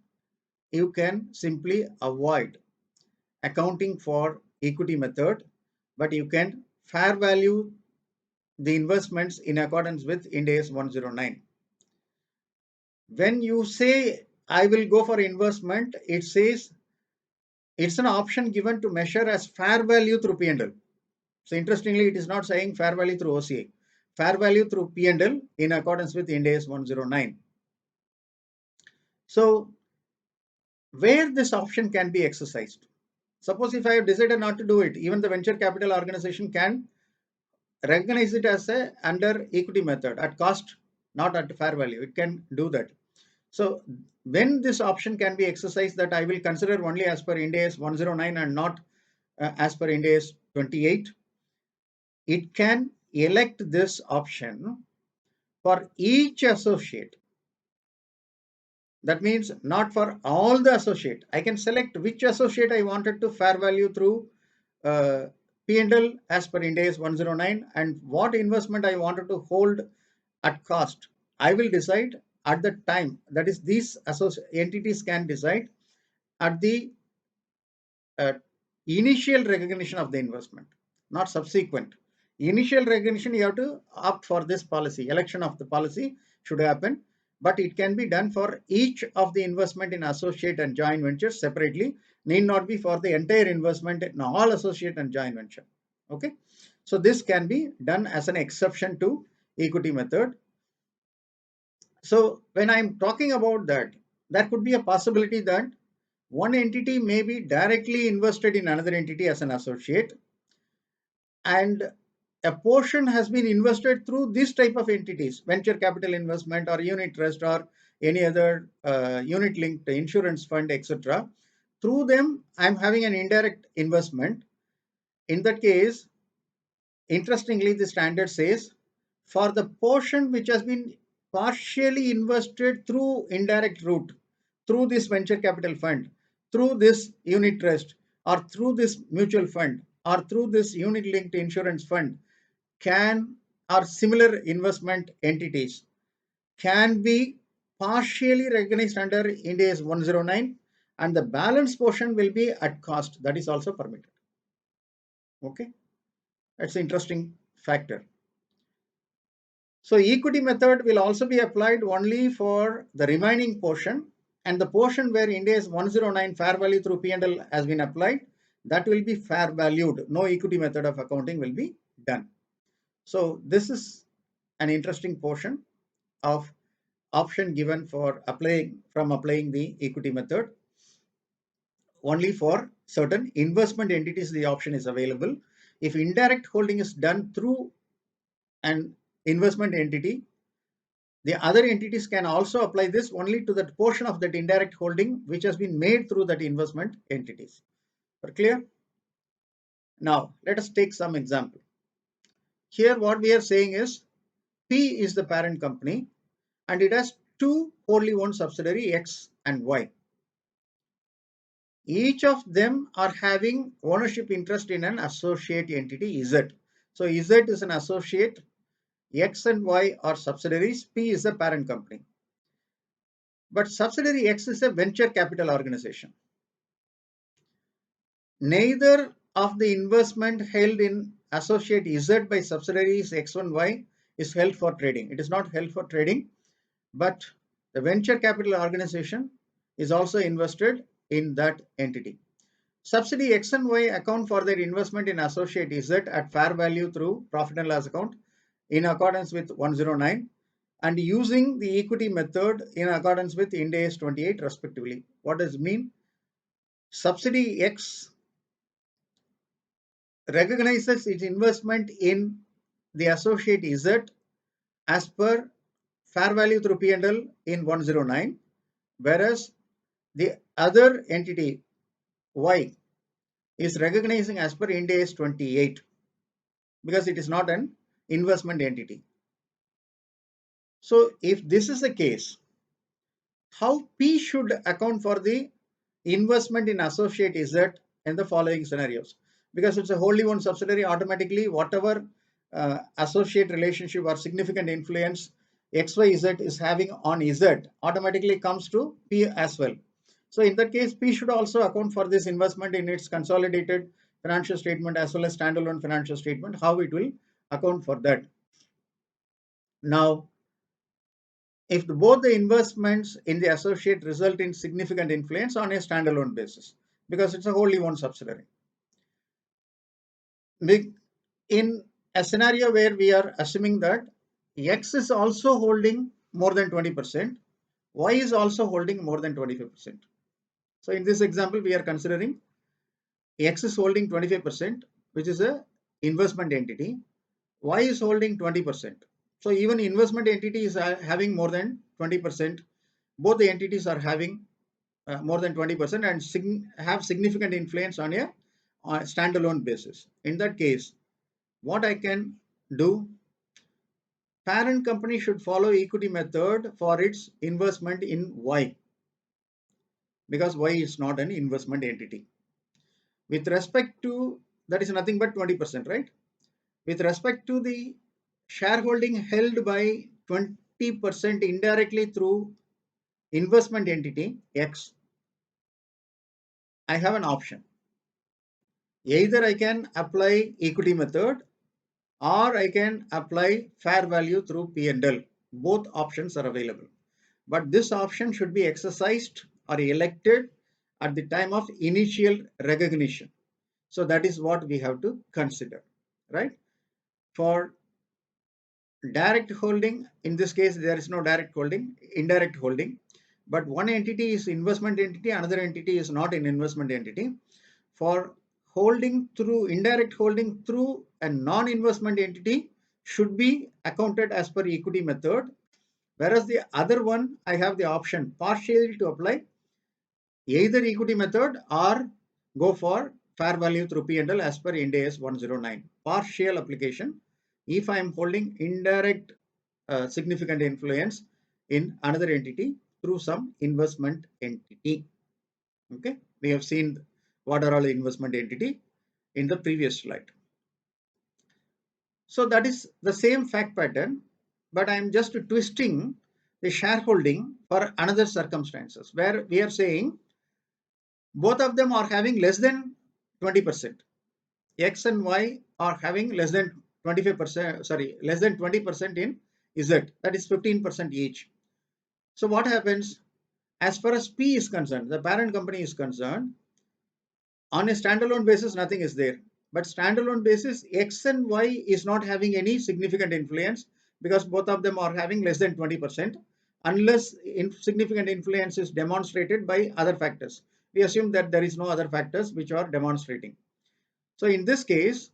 you can simply avoid accounting for equity method, but you can fair value the investments in accordance with Ind AS 109. When you say I will go for investment, it says it's an option given to measure as fair value through P&L. So interestingly, it is not saying fair value through OCA. Fair value through P&L in accordance with Ind AS 109. So where this option can be exercised? Suppose if I have decided not to do it, even the venture capital organization can recognize it as a under equity method at cost, not at fair value. It can do that. So when this option can be exercised, that I will consider only as per Ind AS 109 and not as per Ind AS 28, it can elect this option for each associate. That means not for all the associate. I can select which associate I wanted to fair value through uh, P&L as per Ind AS 109, and what investment I wanted to hold at cost. I will decide at the time. That is, these entities can decide at the uh, initial recognition of the investment, not subsequent. Initial recognition, you have to opt for this policy. Election of the policy should happen, but it can be done for each of the investment in associate and joint ventures separately. Need not be for the entire investment in all associate and joint venture. Okay, so this can be done as an exception to equity method. So when I'm talking about that, there could be a possibility that one entity may be directly invested in another entity as an associate, and a portion has been invested through this type of entities, venture capital investment or unit trust or any other unit linked insurance fund, etc. Through them, I'm having an indirect investment. In that case, interestingly, the standard says for the portion which has been partially invested through indirect route, through this venture capital fund, through this unit trust, or through this mutual fund, or through this unit linked insurance fund, can or similar investment entities can be partially recognized under Ind AS 109, and the balance portion will be at cost. That is also permitted. Okay, that's an interesting factor. So equity method will also be applied only for the remaining portion, and the portion where Ind AS 109 fair value through P&L has been applied, that will be fair valued. No equity method of accounting will be done. So this is an interesting portion of option given for applying the equity method only for certain investment entities, the option is available. If indirect holding is done through an investment entity, the other entities can also apply this only to that portion of that indirect holding which has been made through that investment entities. Are clear? Now, let us take some example. Here, what we are saying is P is the parent company and it has two wholly owned subsidiary X and Y. Each of them are having ownership interest in an associate entity Z. So Z is an associate, X and Y are subsidiaries, P is the parent company. But subsidiary X is a venture capital organization. Neither of the investment held in associate Z by subsidiaries X and Y is held for trading. It is not held for trading, but the venture capital organization is also invested in that entity. Subsidy X and Y account for their investment in associate Z at fair value through profit and loss account in accordance with 109 and using the equity method in accordance with Ind AS 28 respectively. What does it mean? Subsidy X recognizes its investment in the associate Z as per fair value through P&L in 109, whereas the other entity Y is recognizing as per Ind AS 28 because it is not an investment entity. So if this is the case, how P should account for the investment in associate Z in the following scenarios? Because it's a wholly owned subsidiary, automatically whatever associate relationship or significant influence XYZ is having on Z automatically comes to P as well. So in that case, P should also account for this investment in its consolidated financial statement as well as standalone financial statement, how it will account for that. Now, if both the investments in the associate result in significant influence on a standalone basis, because it's a wholly owned subsidiary. In a scenario where we are assuming that X is also holding more than 20%, Y is also holding more than 25%. So in this example, we are considering X is holding 25%, which is a investment entity. Y is holding 20%. So even investment entity is having more than 20%. Both the entities are having more than 20% and have significant influence on a standalone basis. In that case, what I can do, parent company should follow equity method for its investment in Y because Y is not an investment entity. With respect to, that is nothing but 20%, right? With respect to the shareholding held by 20% indirectly through investment entity X, I have an option. Either I can apply equity method or I can apply fair value through P&L. Both options are available. But this option should be exercised or elected at the time of initial recognition. So that is what we have to consider, right? For direct holding, in this case, there is no direct holding, indirect holding. But one entity is investment entity, another entity is not an investment entity. For holding through indirect holding through a non-investment entity should be accounted as per equity method, whereas the other one I have the option partially to apply either equity method or go for fair value through P&L as per Ind AS 109. Partial application if I am holding indirect significant influence in another entity through some investment entity. Okay, we have seen what are all investment entity in the previous slide. So that is the same fact pattern, but I am just twisting the shareholding for another circumstances where we are saying both of them are having less than 20%. X and Y are having less than 25%, sorry, less than 20% in Z, that is 15% each. So what happens? As far as P is concerned, the parent company is concerned, on a standalone basis, nothing is there. But standalone basis, X and Y is not having any significant influence because both of them are having less than 20%, unless significant influence is demonstrated by other factors. we assume that there is no other factors which are demonstrating. So in this case,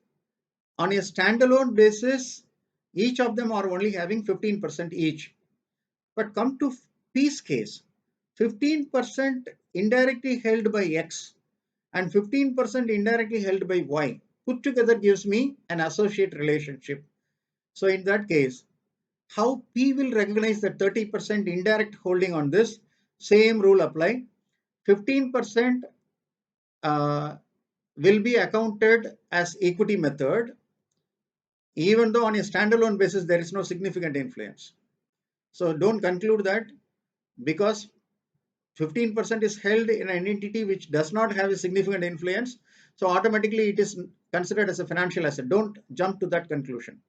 on a standalone basis, each of them are only having 15% each. But come to P's case, 15% indirectly held by X and 15% indirectly held by Y put together gives me an associate relationship. So in that case, how P will recognize that 30% indirect holding on this, same rule apply. 15% will be accounted as equity method, even though on a standalone basis there is no significant influence. So don't conclude that because 15% is held in an entity which does not have a significant influence, so automatically it is considered as a financial asset. Don't jump to that conclusion.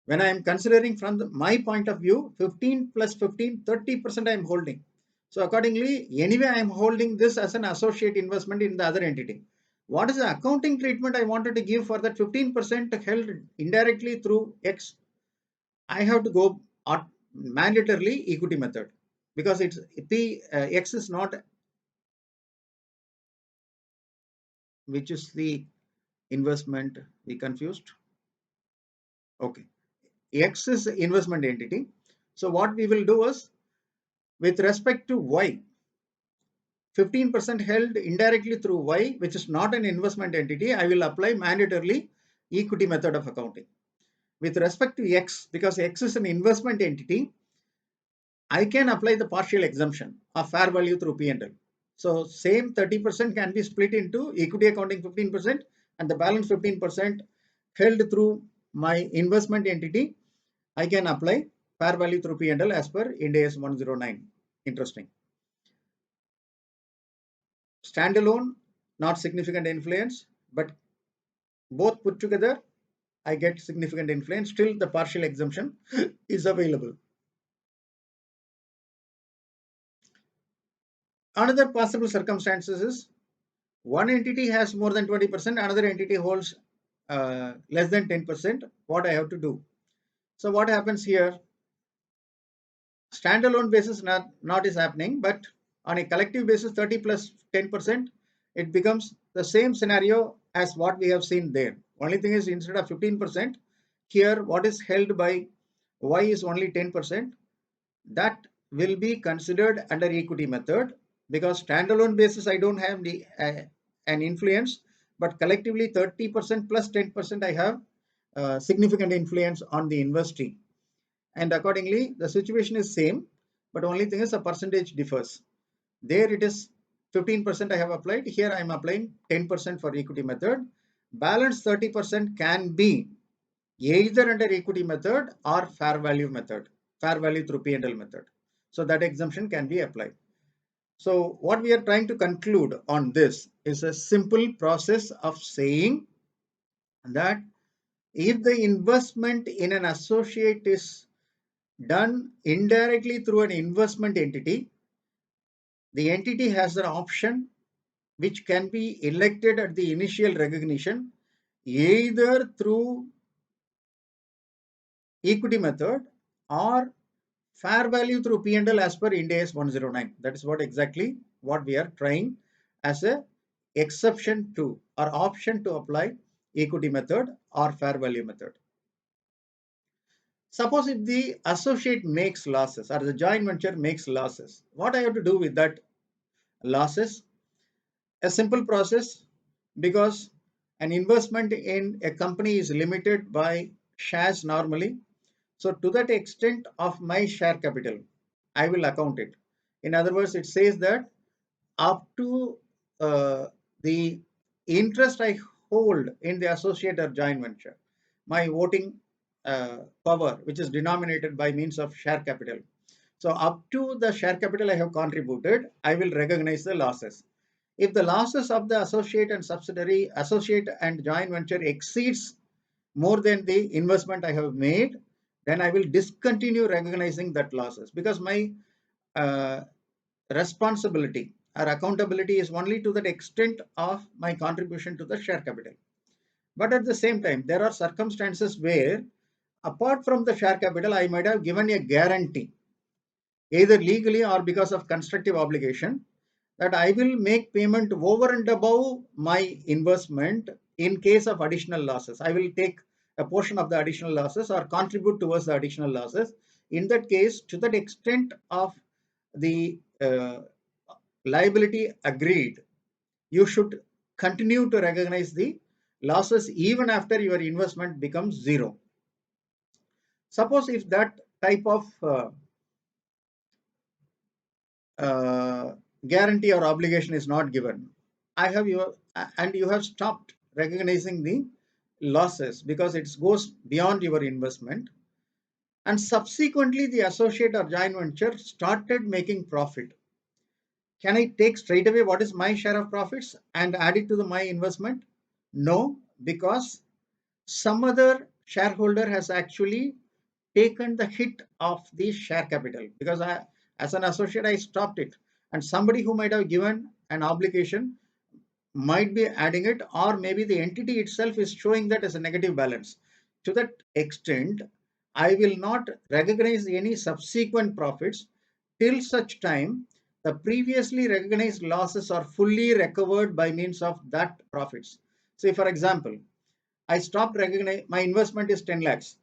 When I am considering from my point of view, 15 plus 15, 30% I am holding. So accordingly, anyway, I am holding this as an associate investment in the other entity. What is the accounting treatment I wanted to give for that 15% held indirectly through X? I have to go mandatorily equity method because it's X is not, which is the investment we confused. Okay, X is investment entity. So what we will do is with respect to Y, 15% held indirectly through Y, which is not an investment entity, I will apply mandatorily equity method of accounting. With respect to X, because X is an investment entity, I can apply the partial exemption of fair value through P&L. So same 30% can be split into equity accounting 15% and the balance 15% held through my investment entity. I can apply fair value through P&L as per Ind AS 109. Interesting. Standalone, not significant influence, but both put together, I get significant influence. Still, the partial exemption is available. Another possible circumstances is one entity has more than 20%, another entity holds less than 10%. What I have to do? So what happens here? Standalone basis not is happening, but on a collective basis 30 plus 10%, it becomes the same scenario as what we have seen there. Only thing is instead of 15%, here what is held by Y is only 10%. That will be considered under equity method because standalone basis I don't have the an influence, but collectively 30% plus 10% I have significant influence on the investee, and accordingly the situation is same, but only thing is the percentage differs. There it is 15% I have applied, here I am applying 10% for equity method. Balance 30% can be either under equity method or fair value method, fair value through P&L method. So that exemption can be applied. So what we are trying to conclude on this is a simple process of saying that if the investment in an associate is done indirectly through an investment entity, the entity has an option which can be elected at the initial recognition either through equity method or fair value through P&L as per Ind AS 109. That is what we are trying as a exception to or option to apply equity method or fair value method. Suppose if the associate makes losses or the joint venture makes losses, what I have to do with that losses? A simple process, because an investment in a company is limited by shares normally. So to that extent of my share capital, I will account it. In other words, it says that up to the interest I hold in the associate or joint venture, my voting power, which is denominated by means of share capital. So up to the share capital I have contributed, I will recognize the losses. If the losses of the associate and subsidiary, associate and joint venture exceeds more than the investment I have made, then I will discontinue recognizing that losses because my uh, responsibility or accountability is only to that extent of my contribution to the share capital. But at the same time, there are circumstances where apart from the share capital, I might have given a guarantee either legally or because of constructive obligation. that I will make payment over and above my investment in case of additional losses. I will take a portion of the additional losses or contribute towards the additional losses. In that case, to that extent of the liability agreed, you should continue to recognize the losses even after your investment becomes zero. Suppose if that type of guarantee or obligation is not given, and you have stopped recognizing the losses because it goes beyond your investment, and subsequently the associate or joint venture started making profit. Can I take straight away what is my share of profits and add it to my investment? No, because some other shareholder has actually taken the hit of the share capital, because as an associate, I stopped it. And somebody who might have given an obligation might be adding it, or maybe the entity itself is showing that as a negative balance. To that extent, I will not recognize any subsequent profits till such time the previously recognized losses are fully recovered by means of that profits. Say, for example, I stopped recognizing my investment is 10 lakhs.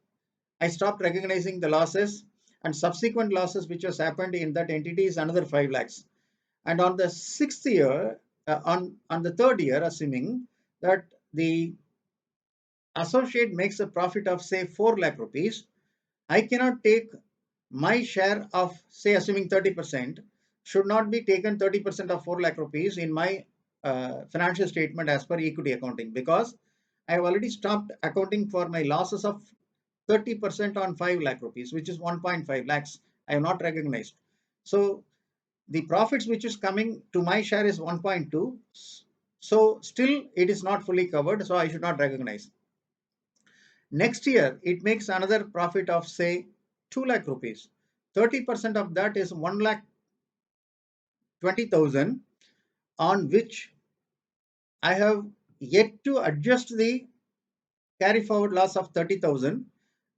I stopped recognizing the losses, and subsequent losses which has happened in that entity is another 5 lakhs. And on the sixth year, on the third year, assuming that the associate makes a profit of say 4 lakh rupees, I cannot take my share of, say, assuming 30%, should not be taken 30% of 4 lakh rupees in my financial statement as per equity accounting, because I have already stopped accounting for my losses of 30% on 5 lakh rupees, which is 1.5 lakhs. I have not recognized. So the profits which is coming to my share is 1.2. So still it is not fully covered. So I should not recognize. Next year, it makes another profit of say 2 lakh rupees. 30% of that is 1 lakh 20,000, on which I have yet to adjust the carry forward loss of 30,000.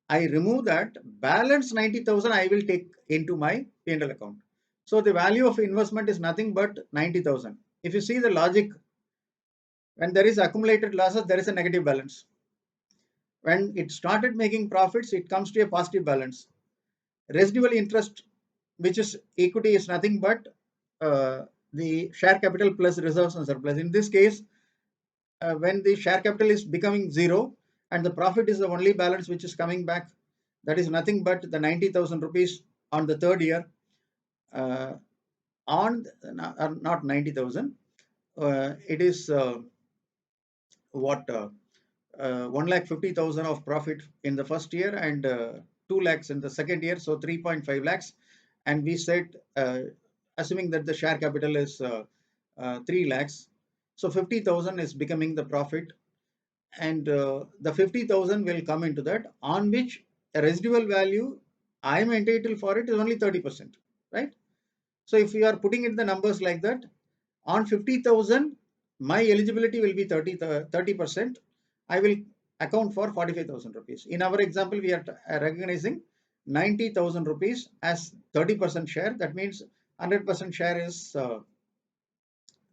I remove that, balance 90,000 I will take into my P&L account. So the value of investment is nothing but 90,000. If you see the logic, when there is accumulated losses, there is a negative balance. When it started making profits, it comes to a positive balance. Residual interest, which is equity, is nothing but the share capital plus reserves and surplus. In this case, when the share capital is becoming zero and the profit is the only balance which is coming back, that is nothing but the 90,000 rupees on the third year. On not 90,000, it is what 1,50,000 of profit in the first year and 2 lakhs in the second year, so 3.5 lakhs. And we said, assuming that the share capital is 3 lakhs, so 50,000 is becoming the profit, and the 50,000 will come into that, on which a residual value I am entitled for it is only 30%, right? So if you are putting in the numbers like that, on 50,000, my eligibility will be 30%. I will account for 45,000 rupees. In our example, we are recognizing 90,000 rupees as 30% share. That means 100% share is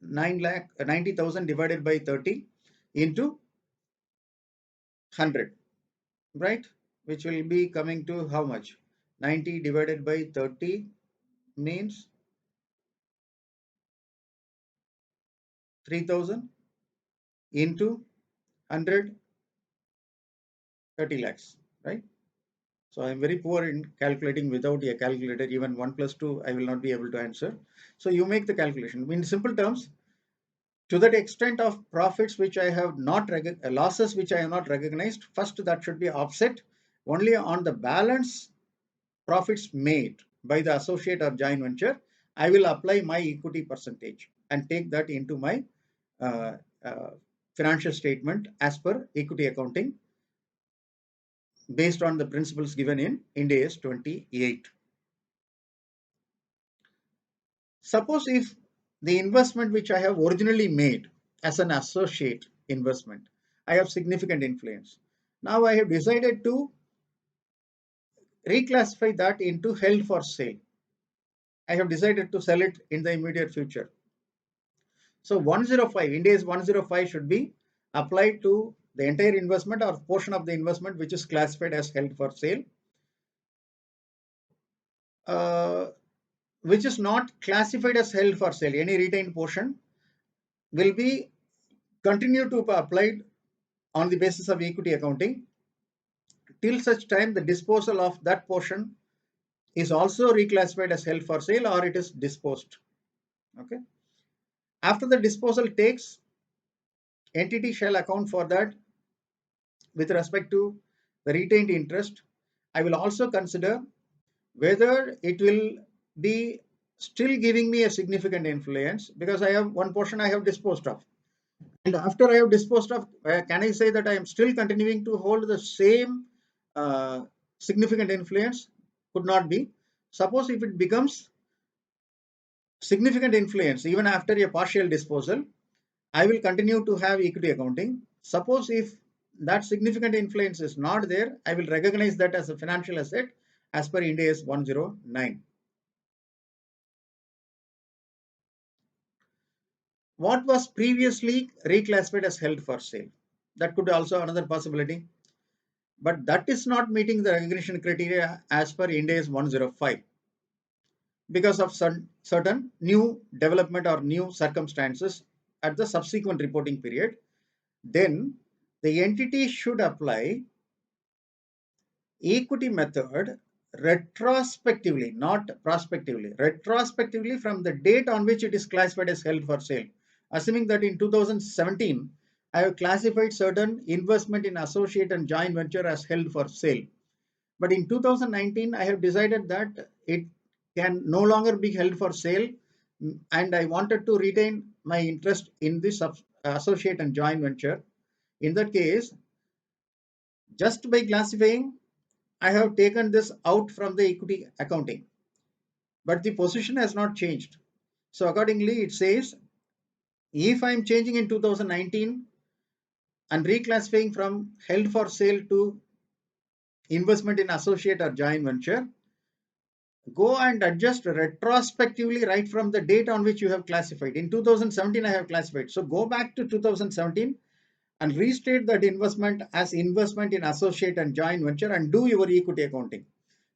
90,000 divided by 30 into 100, right? Which will be coming to how much? 90 divided by 30 means 3,000 into 100, 30 lakhs, right? So I am very poor in calculating without a calculator. Even 1 plus 2, I will not be able to answer. So you make the calculation. In simple terms, to that extent of profits which I have not losses which I have not recognized, first that should be offset only on the balance profits made by the associate or joint venture. I will apply my equity percentage and take that into my uh, uh, financial statement as per equity accounting, based on the principles given in Ind AS 28. Suppose if the investment which I have originally made as an associate investment, I have significant influence. Now I have decided to reclassify that into held for sale. I have decided to sell it in the immediate future. So 105, Ind AS 105 should be applied to the entire investment or portion of the investment which is classified as held for sale, uh, which is not classified as held for sale. Any retained portion will be continued to be applied on the basis of equity accounting till such time the disposal of that portion is also reclassified as held for sale or it is disposed. Okay. After the disposal takes, entity shall account for that with respect to the retained interest. I will also consider whether it will be still giving me a significant influence because I have one portion I have disposed of. And after I have disposed of, can I say that I am still continuing to hold the same uh, significant influence? Could not be. Suppose if it becomes significant influence even after a partial disposal, I will continue to have equity accounting. Suppose if that significant influence is not there, I will recognize that as a financial asset as per Ind AS 109. What was previously reclassified as held for sale? That could also another possibility, but that is not meeting the recognition criteria as per Ind AS 105 because of certain new development or new circumstances at the subsequent reporting period. Then the entity should apply equity method retrospectively, not prospectively, retrospectively from the date on which it is classified as held for sale. Assuming that in 2017, I have classified certain investment in associate and joint venture as held for sale. But in 2019, I have decided that it can no longer be held for sale and I wanted to retain my interest in this associate and joint venture. In that case, just by classifying, I have taken this out from the equity accounting, but the position has not changed. So accordingly, it says if I'm changing in 2019 and reclassifying from held for sale to investment in associate or joint venture, go and adjust retrospectively right from the date on which you have classified. In 2017, I have classified. So go back to 2017 and restate that investment as investment in associate and joint venture and do your equity accounting.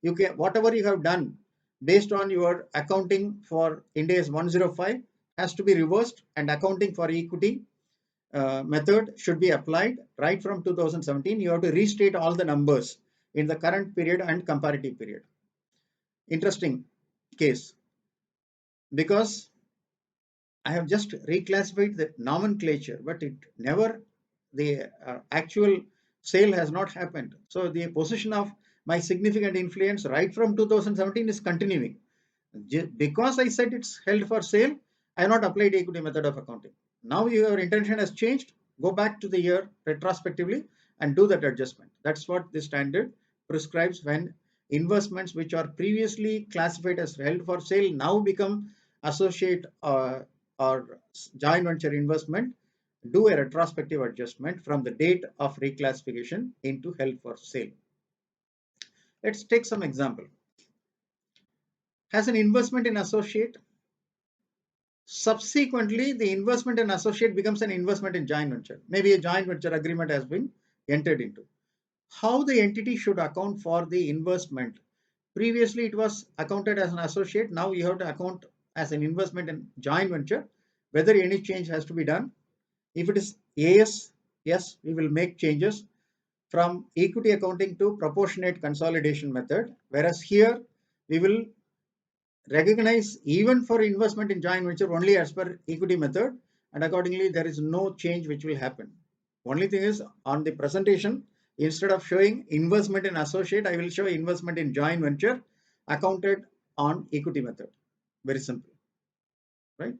You can whatever you have done based on your accounting for Ind AS 105 has to be reversed and accounting for equity method should be applied right from 2017. You have to restate all the numbers in the current period and comparative period. Interesting case because I have just reclassified the nomenclature, but it never, the actual sale has not happened. So the position of my significant influence right from 2017 is continuing. Because I said it's held for sale, I have not applied equity method of accounting. Now your intention has changed. Go back to the year retrospectively and do that adjustment. That's what the standard prescribes when investments which are previously classified as held for sale now become associate or joint venture investment. Do a retrospective adjustment from the date of reclassification into held for sale. Let's take some example. Has an investment in associate. Subsequently, the investment in associate becomes an investment in joint venture. Maybe a joint venture agreement has been entered into. How the entity should account for the investment? Previously, it was accounted as an associate. Now you have to account as an investment in joint venture. Whether any change has to be done. If it is AS, yes, we will make changes from equity accounting to proportionate consolidation method. Whereas here, we will recognize even for investment in joint venture only as per equity method, and accordingly there is no change which will happen. Only thing is on the presentation, instead of showing investment in associate, I will show investment in joint venture accounted on equity method. Very simple, right?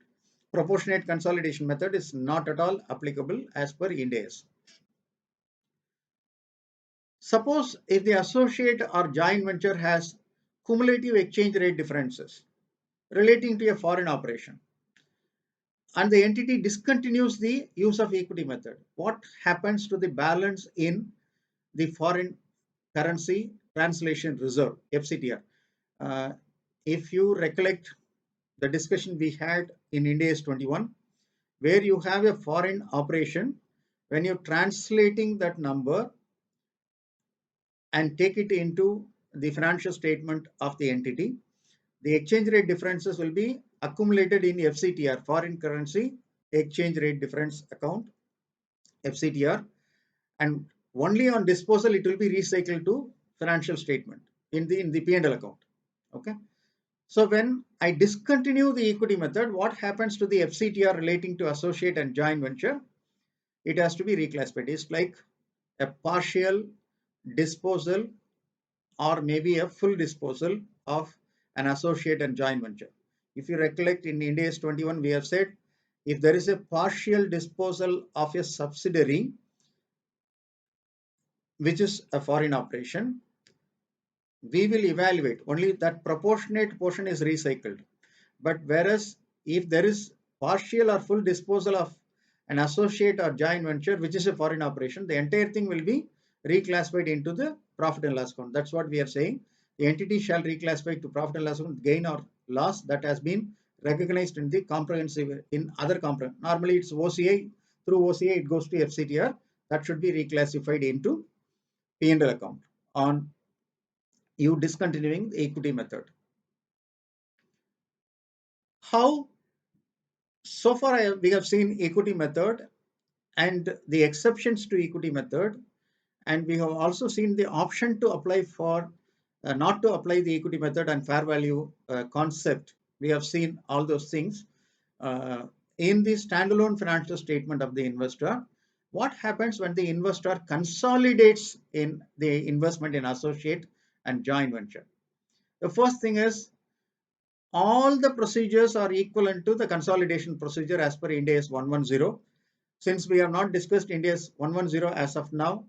Proportionate consolidation method is not at all applicable as per Ind AS. Suppose if the associate or joint venture has cumulative exchange rate differences relating to a foreign operation and the entity discontinues the use of equity method, what happens to the balance in the foreign currency translation reserve, FCTR? Uh, if you recollect the discussion we had in Ind AS 21, where you have a foreign operation, when you're translating that number and take it into the financial statement of the entity, the exchange rate differences will be accumulated in FCTR, foreign currency exchange rate difference account, FCTR, and only on disposal it will be recycled to financial statement in the P&L account. Okay. So when I discontinue the equity method, what happens to the FCTR relating to associate and joint venture? It has to be reclassified. It's like a partial disposal or maybe a full disposal of an associate and joint venture. If you recollect, in Ind AS 21, we have said if there is a partial disposal of a subsidiary, which is a foreign operation, we will evaluate only that proportionate portion is recycled. But whereas if there is partial or full disposal of an associate or joint venture, which is a foreign operation, the entire thing will be reclassified into the profit and loss account. That's what we are saying. The entity shall reclassify to profit and loss account gain or loss that has been recognized in the comprehensive, in other comprehensive. Normally it's OCI. Through OCI it goes to FCTR. That should be reclassified into P&L account on you discontinuing the equity method. How so far we have seen equity method and the exceptions to equity method, and we have also seen the option to apply for not to apply the equity method and fair value concept. We have seen all those things in the standalone financial statement of the investor. What happens when the investor consolidates in the investment in associate and joint venture? The first thing is all the procedures are equivalent to the consolidation procedure as per Ind AS 110. Since we have not discussed Ind AS 110 as of now,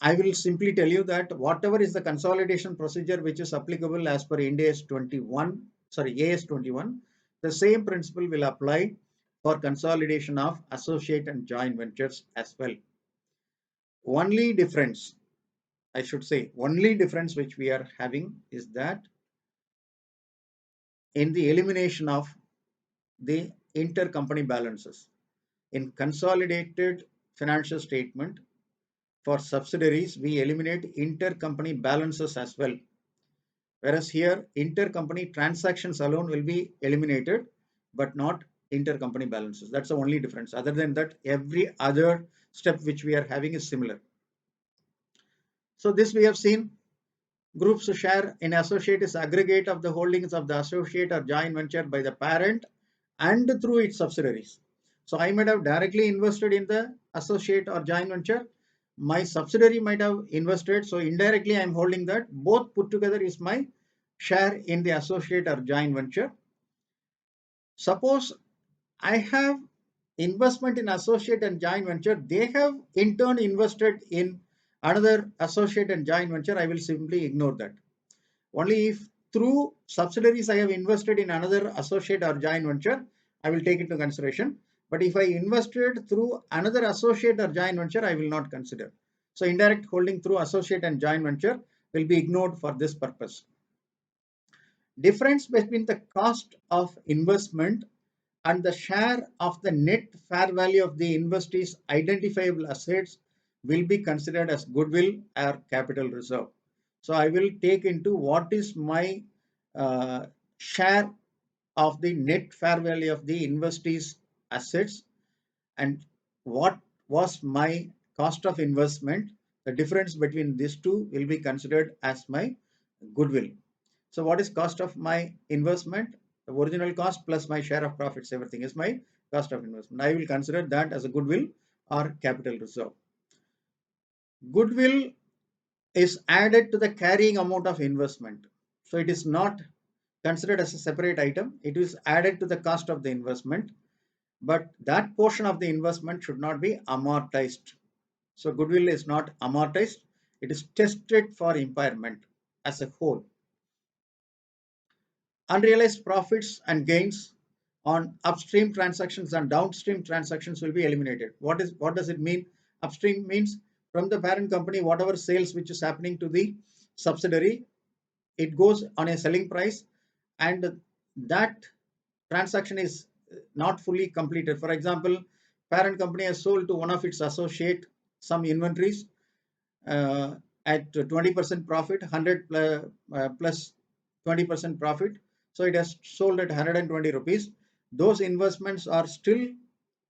I will simply tell you that whatever is the consolidation procedure which is applicable as per Ind AS 21, AS 21, the same principle will apply for consolidation of associate and joint ventures as well. Only difference, I should say, only difference which we are having is that in the elimination of the intercompany balances. In consolidated financial statement for subsidiaries, we eliminate intercompany balances as well. Whereas here, intercompany transactions alone will be eliminated, but not intercompany balances. That's the only difference. Other than that, every other step which we are having is similar. So this we have seen. Group's share in associate is aggregate of the holdings of the associate or joint venture by the parent and through its subsidiaries. So I might have directly invested in the associate or joint venture. My subsidiary might have invested. So indirectly, I'm holding that. Both put together is my share in the associate or joint venture. Suppose I have investment in associate and joint venture. They have in turn invested in another associate and joint venture. I will simply ignore that. Only if through subsidiaries I have invested in another associate or joint venture, I will take into consideration. But if I invested through another associate or joint venture, I will not consider. So indirect holding through associate and joint venture will be ignored for this purpose. Difference between the cost of investment and the share of the net fair value of the investee's identifiable assets will be considered as goodwill or capital reserve. So I will take into what is my share of the net fair value of the investee's assets and what was my cost of investment. The difference between these two will be considered as my goodwill. So what is cost of my investment? The original cost plus my share of profits, everything is my cost of investment. I will consider that as a goodwill or capital reserve. Goodwill is added to the carrying amount of investment. So it is not considered as a separate item. It is added to the cost of the investment, but that portion of the investment should not be amortized. So goodwill is not amortized. It is tested for impairment as a whole. Unrealized profits and gains on upstream transactions and downstream transactions will be eliminated. What does it mean? Upstream means from the parent company, whatever sales which is happening to the subsidiary, it goes on a selling price, and that transaction is not fully completed. For example, parent company has sold to one of its associate some inventories at 20% profit, 100 plus 20% profit. So it has sold at 120 rupees. Those investments are still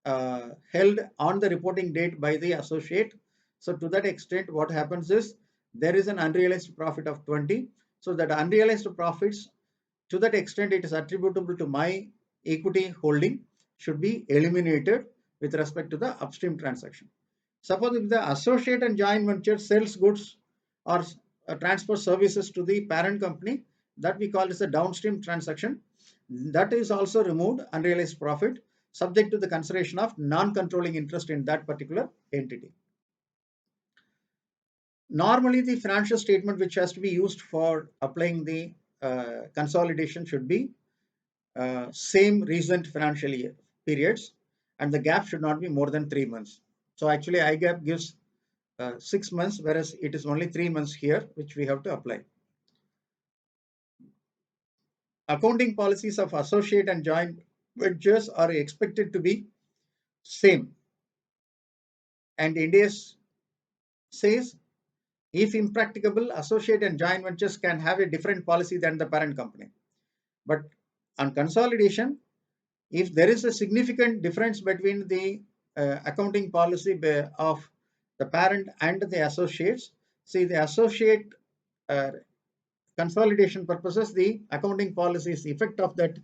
held on the reporting date by the associate. So to that extent, what happens is there is an unrealized profit of 20. So that unrealized profits, to that extent it is attributable to my equity holding, should be eliminated with respect to the upstream transaction. Suppose if the associate and joint venture sells goods or transfer services to the parent company, that we call as a downstream transaction. That is also removed unrealized profit, subject to the consideration of non-controlling interest in that particular entity. Normally, the financial statement which has to be used for applying the consolidation should be same recent financial year periods, and the gap should not be more than 3 months. So actually, IGAP gives 6 months, whereas it is only 3 months here, which we have to apply. Accounting policies of associate and joint ventures are expected to be same, and India says if impracticable, associate and joint ventures can have a different policy than the parent company. But on consolidation, if there is a significant difference between the accounting policy of the parent and the associates, see the associate consolidation purposes, the accounting policies effect of that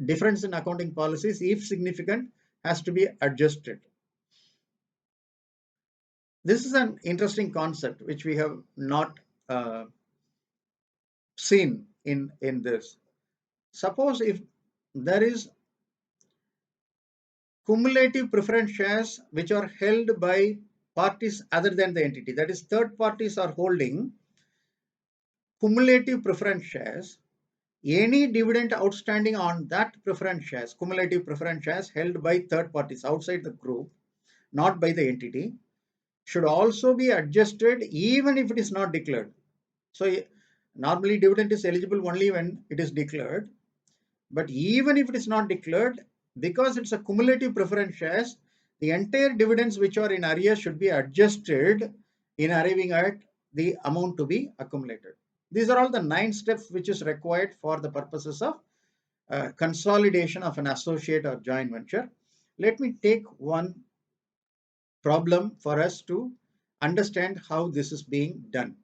difference in accounting policies, if significant, has to be adjusted. This is an interesting concept which we have not seen in this. Suppose if there is cumulative preference shares which are held by parties other than the entity, that is third parties are holding cumulative preference shares, any dividend outstanding on that preference shares, cumulative preference shares held by third parties outside the group, not by the entity, should also be adjusted even if it is not declared. So normally dividend is eligible only when it is declared, but even if it is not declared, because it's a cumulative preference shares, the entire dividends which are in arrears should be adjusted in arriving at the amount to be accumulated. These are all the 9 steps which is required for the purposes of consolidation of an associate or joint venture. Let me take one problem for us to understand how this is being done,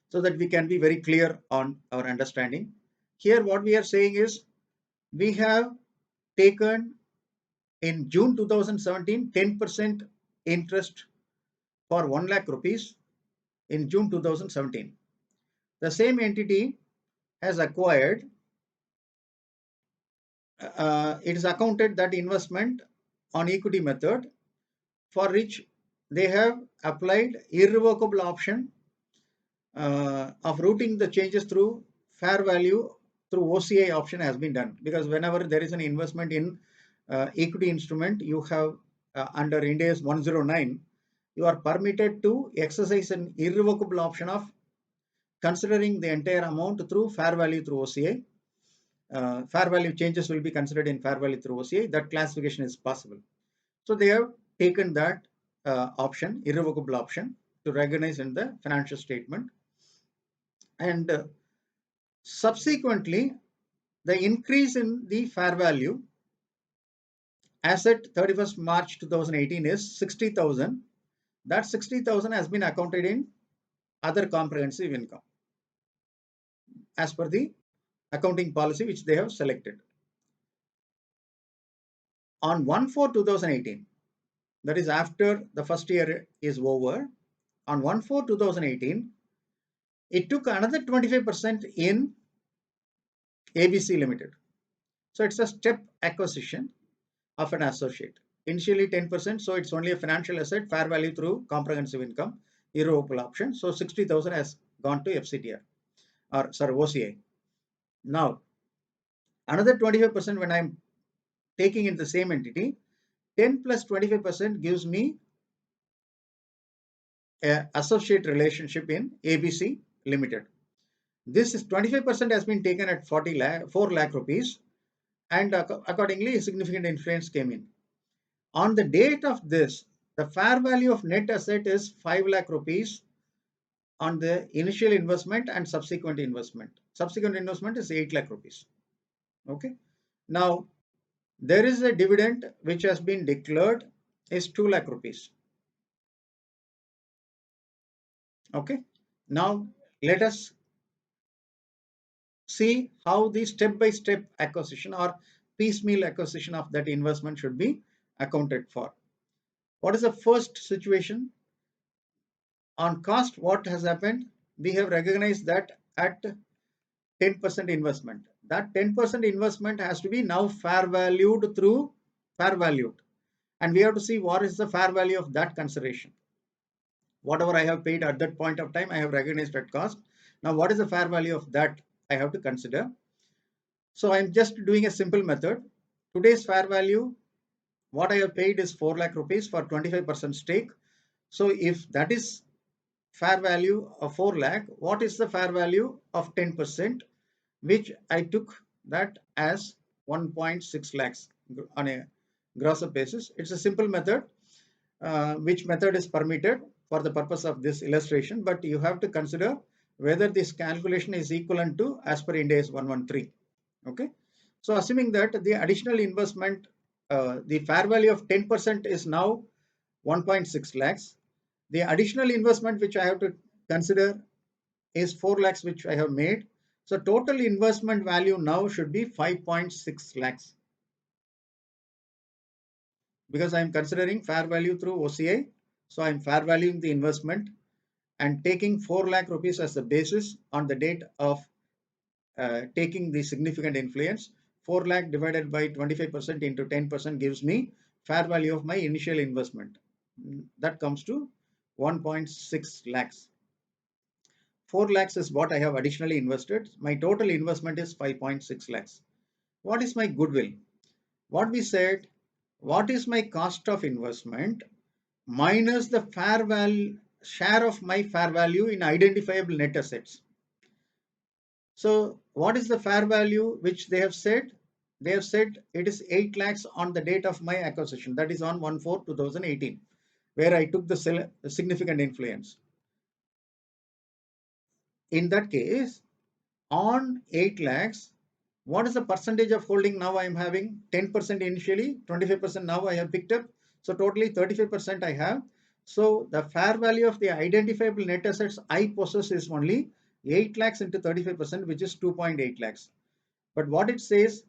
so that we can be very clear on our understanding. Here what we are saying is, we have taken in June 2017 10% interest for 1 lakh rupees in June 2017. The same entity has acquired, it is accounted that investment on equity method, for which they have applied irrevocable option of routing the changes through fair value through OCI option has been done, because whenever there is an investment in equity instrument, you have under Ind AS 109, you are permitted to exercise an irrevocable option of considering the entire amount through fair value through OCI. Fair value changes will be considered in fair value through OCI. That classification is possible. So they have taken that option, irrevocable option, to recognize in the financial statement. And subsequently, the increase in the fair value as at 31st March 2018 is 60,000. That 60,000 has been accounted in other comprehensive income as per the accounting policy which they have selected. On 1/4/2018, that is after the first year is over, on 1/4/2018, it took another 25% in ABC Limited. So it's a step acquisition of an associate. Initially 10%, so it's only a financial asset, fair value through comprehensive income, irrevocable option. So 60,000 has gone to FCTR, or sorry, OCI. Now, another 25% when I'm taking in the same entity, 10 plus 25% gives me an associate relationship in ABC Limited. This is 25% has been taken at 4 lakh rupees, and accordingly significant influence came in. On the date of this, the fair value of net asset is 5 lakh rupees on the initial investment and subsequent investment. Subsequent investment is 8 lakh rupees. Okay. Now, there is a dividend which has been declared is 2 lakh rupees. Okay. Now, let us see how the step-by-step acquisition or piecemeal acquisition of that investment should be accounted for. What is the first situation? On cost, what has happened? We have recognized that at 10% investment. That 10% investment has to be now fair valued through fair valued. And we have to see what is the fair value of that consideration. Whatever I have paid at that point of time, I have recognized at cost. Now, what is the fair value of that I have to consider? So I'm just doing a simple method. Today's fair value, what I have paid is 4 lakh rupees for 25% stake. So if that is fair value of 4 lakh, what is the fair value of 10%, which I took that as 1.6 lakhs on a gross up basis. It's a simple method, which method is permitted for the purpose of this illustration, but you have to consider whether this calculation is equivalent to as per Ind AS 113. Okay. So assuming that the additional investment, the fair value of 10% is now 1.6 lakhs. The additional investment which I have to consider is 4 lakhs which I have made. So total investment value now should be 5.6 lakhs. Because I am considering fair value through OCI. So I am fair valuing the investment and taking 4 lakh rupees as the basis on the date of taking the significant influence. 4 lakh divided by 25% into 10% gives me fair value of my initial investment. That comes to 1.6 lakhs. 4 lakhs is what I have additionally invested. My total investment is 5.6 lakhs. What is my goodwill? What we said, what is my cost of investment minus the fair value share of my fair value in identifiable net assets. So what is the fair value which they have said? They have said it is 8 lakhs on the date of my acquisition. That is on 1/4/2018, where I took the significant influence. In that case, on 8 lakhs, what is the percentage of holding now I am having? 10% initially, 25% now I have picked up. So totally 35% I have. So the fair value of the identifiable net assets I possess is only 8 lakhs into 35%, which is 2.8 lakhs. But what it says,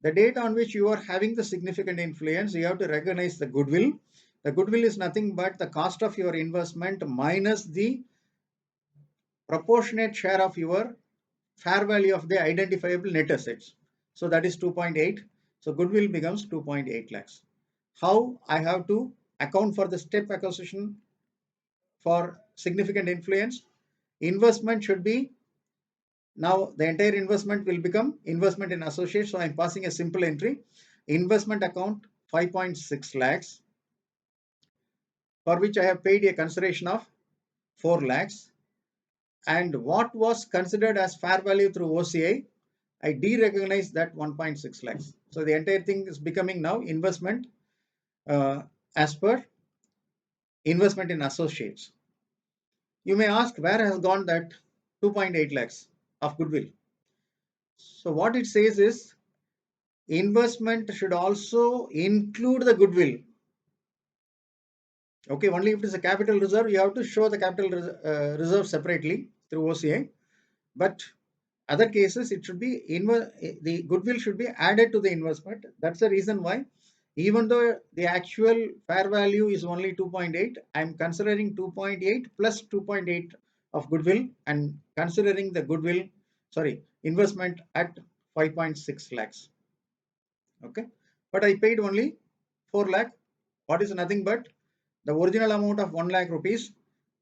the date on which you are having the significant influence, you have to recognize the goodwill. The goodwill is nothing but the cost of your investment minus the proportionate share of your fair value of the identifiable net assets. So that is 2.8. So goodwill becomes 2.8 lakhs. How I have to account for the step acquisition for significant influence? Investment should be, now the entire investment will become investment in associates. So I'm passing a simple entry. Investment account 5.6 lakhs, for which I have paid a consideration of 4 lakhs. And what was considered as fair value through OCI, I de-recognize that 1.6 lakhs. So the entire thing is becoming now investment as per investment in associates. You may ask, where has gone that 2.8 lakhs of goodwill? So what it says is, investment should also include the goodwill. Okay, only if it is a capital reserve, you have to show the capital reserve separately through OCI. But other cases, it should be the goodwill should be added to the investment. That's the reason why, even though the actual fair value is only 2.8, I'm considering 2.8 plus 2.8 of goodwill and considering the goodwill, sorry, investment at 5.6 lakhs. Okay, but I paid only 4 lakh. What is nothing but the original amount of 1 lakh rupees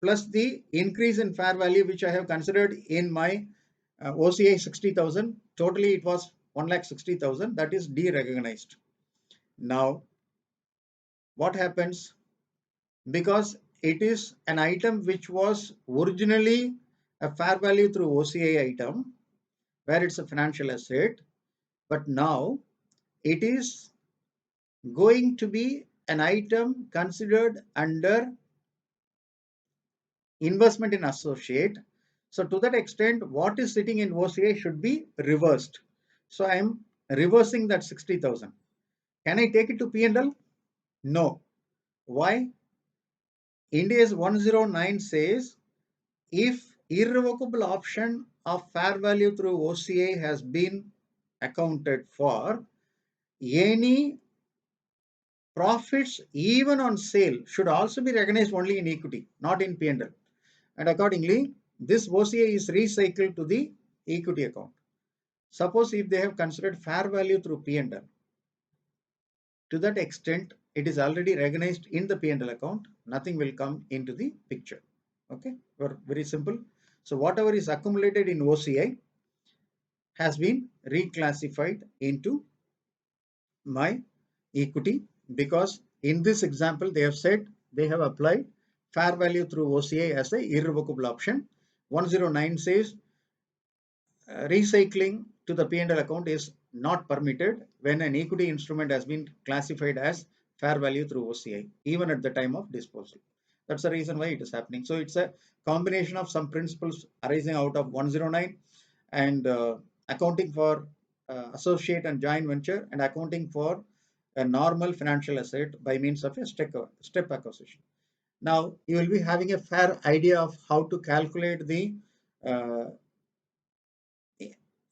plus the increase in fair value which I have considered in my OCI 60,000. Totally it was 1,60,000. That is de-recognized. Now, what happens? Because it is an item which was originally a fair value through OCI item, where it's a financial asset, but now it is going to be an item considered under investment in associate. So to that extent, what is sitting in OCI should be reversed. So I am reversing that 60,000. Can I take it to P&L? No. Why? Ind AS 109 says if irrevocable option of fair value through OCI has been accounted for, any profits even on sale should also be recognized only in equity, not in P&L. And accordingly, this OCI is recycled to the equity account. Suppose if they have considered fair value through P&L, to that extent, it is already recognized in the P&L account, nothing will come into the picture. Okay, very simple. So whatever is accumulated in OCI has been reclassified into my equity, because in this example they have said they have applied fair value through OCI as a irrevocable option. 109 says recycling to the P&L account is not permitted when an equity instrument has been classified as fair value through OCI, even at the time of disposal. That's the reason why it is happening. So it's a combination of some principles arising out of 109 and accounting for associate and joint venture, and accounting for a normal financial asset by means of a step acquisition. Now you will be having a fair idea of how to calculate uh,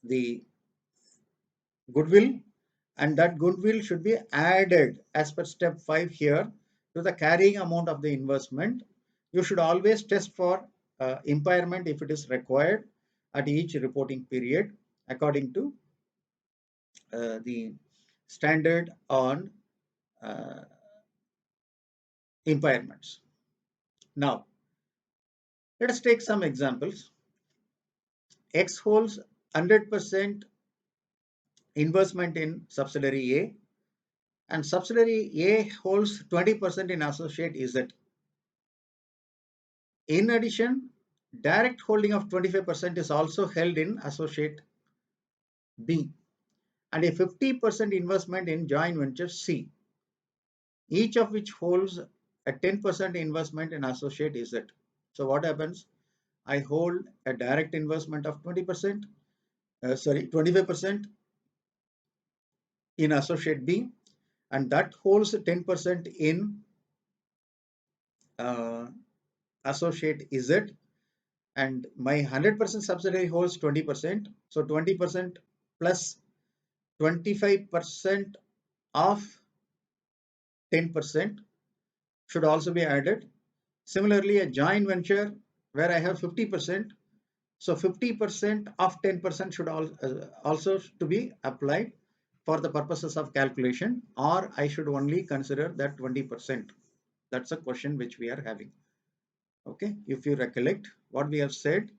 the goodwill, and that goodwill should be added as per step 5 here to the carrying amount of the investment. You should always test for impairment if it is required at each reporting period according to the standard on uh, impairments. Now, let us take some examples. X holds 100% investment in subsidiary A, and subsidiary A holds 20% in associate Z. In addition, direct holding of 25% is also held in associate B, and a 50% investment in joint venture C, each of which holds a 10% investment in associate Z. So what happens? I hold a direct investment of 25% in associate B, and that holds 10% in uh, associate Z, and my 100% subsidiary holds 20%. So 20% plus 25% of 10% should also be added. Similarly, a joint venture where I have 50%, so 50% of 10% should also to be applied for the purposes of calculation, or I should only consider that 20%. That's a question which we are having. Okay, if you recollect, what we have said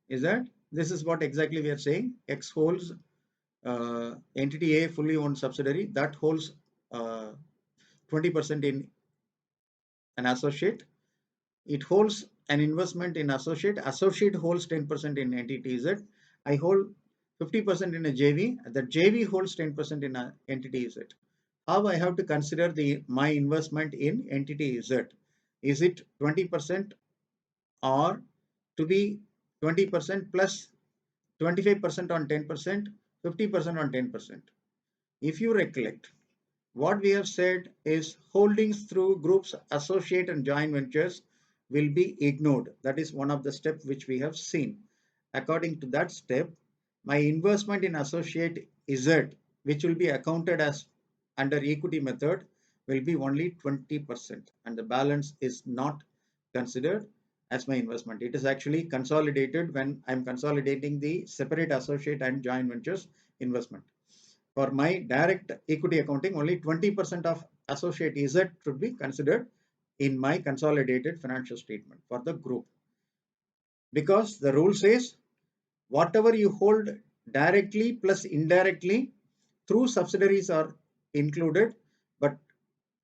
is that this is what exactly we are saying. X holds entity A fully owned subsidiary that holds 20% in an associate. It holds an investment in associate. Associate holds 10% in entity Z. I hold 50% in a JV. The JV holds 10% in a entity Z. How I have to consider my investment in entity Z? Is it 20% or to be 20% plus 25% on 10%, 50% on 10%? If you recollect, what we have said is holdings through groups, associate and joint ventures will be ignored. That is one of the steps which we have seen. According to that step, my investment in associate Z, which will be accounted as under equity method, will be only 20%, and the balance is not considered as my investment. It is actually consolidated when I'm consolidating the separate associate and joint ventures investment. For my direct equity accounting, only 20% of associate Z should be considered in my consolidated financial statement for the group. Because the rule says whatever you hold directly plus indirectly through subsidiaries are included, but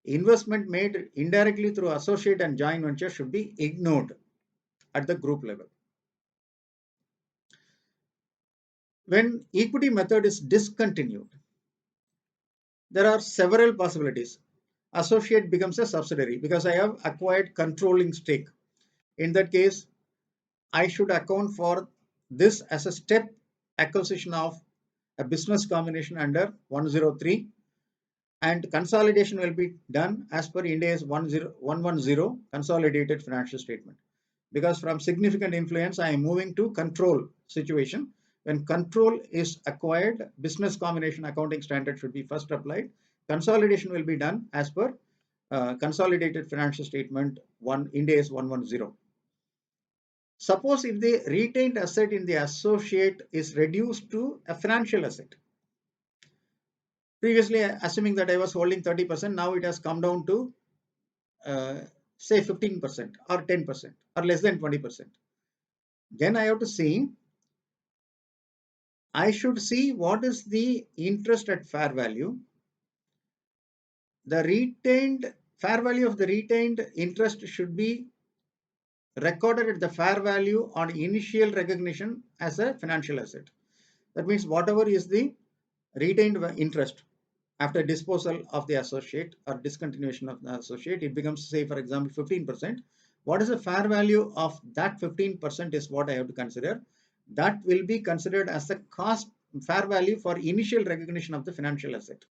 investment made indirectly through associate and joint venture should be ignored at the group level. When equity method is discontinued, there are several possibilities. Associate becomes a subsidiary because I have acquired controlling stake. In that case, I should account for this as a step acquisition of a business combination under 103, and consolidation will be done as per Ind AS 110 consolidated financial statement. Because from significant influence, I am moving to control situation. When control is acquired, business combination accounting standard should be first applied. Consolidation will be done as per consolidated financial statement Ind AS 110. Suppose if the retained asset in the associate is reduced to a financial asset. Previously, assuming that I was holding 30%, now it has come down to say 15% or 10% or less than 20%. Then I have to see, I should see what is the interest at fair value. The retained fair value of the retained interest should be recorded at the fair value on initial recognition as a financial asset. That means whatever is the retained interest after disposal of the associate or discontinuation of the associate, it becomes, say, for example, 15%. What is the fair value of that 15% is what I have to consider. That will be considered as the cost fair value for initial recognition of the financial asset.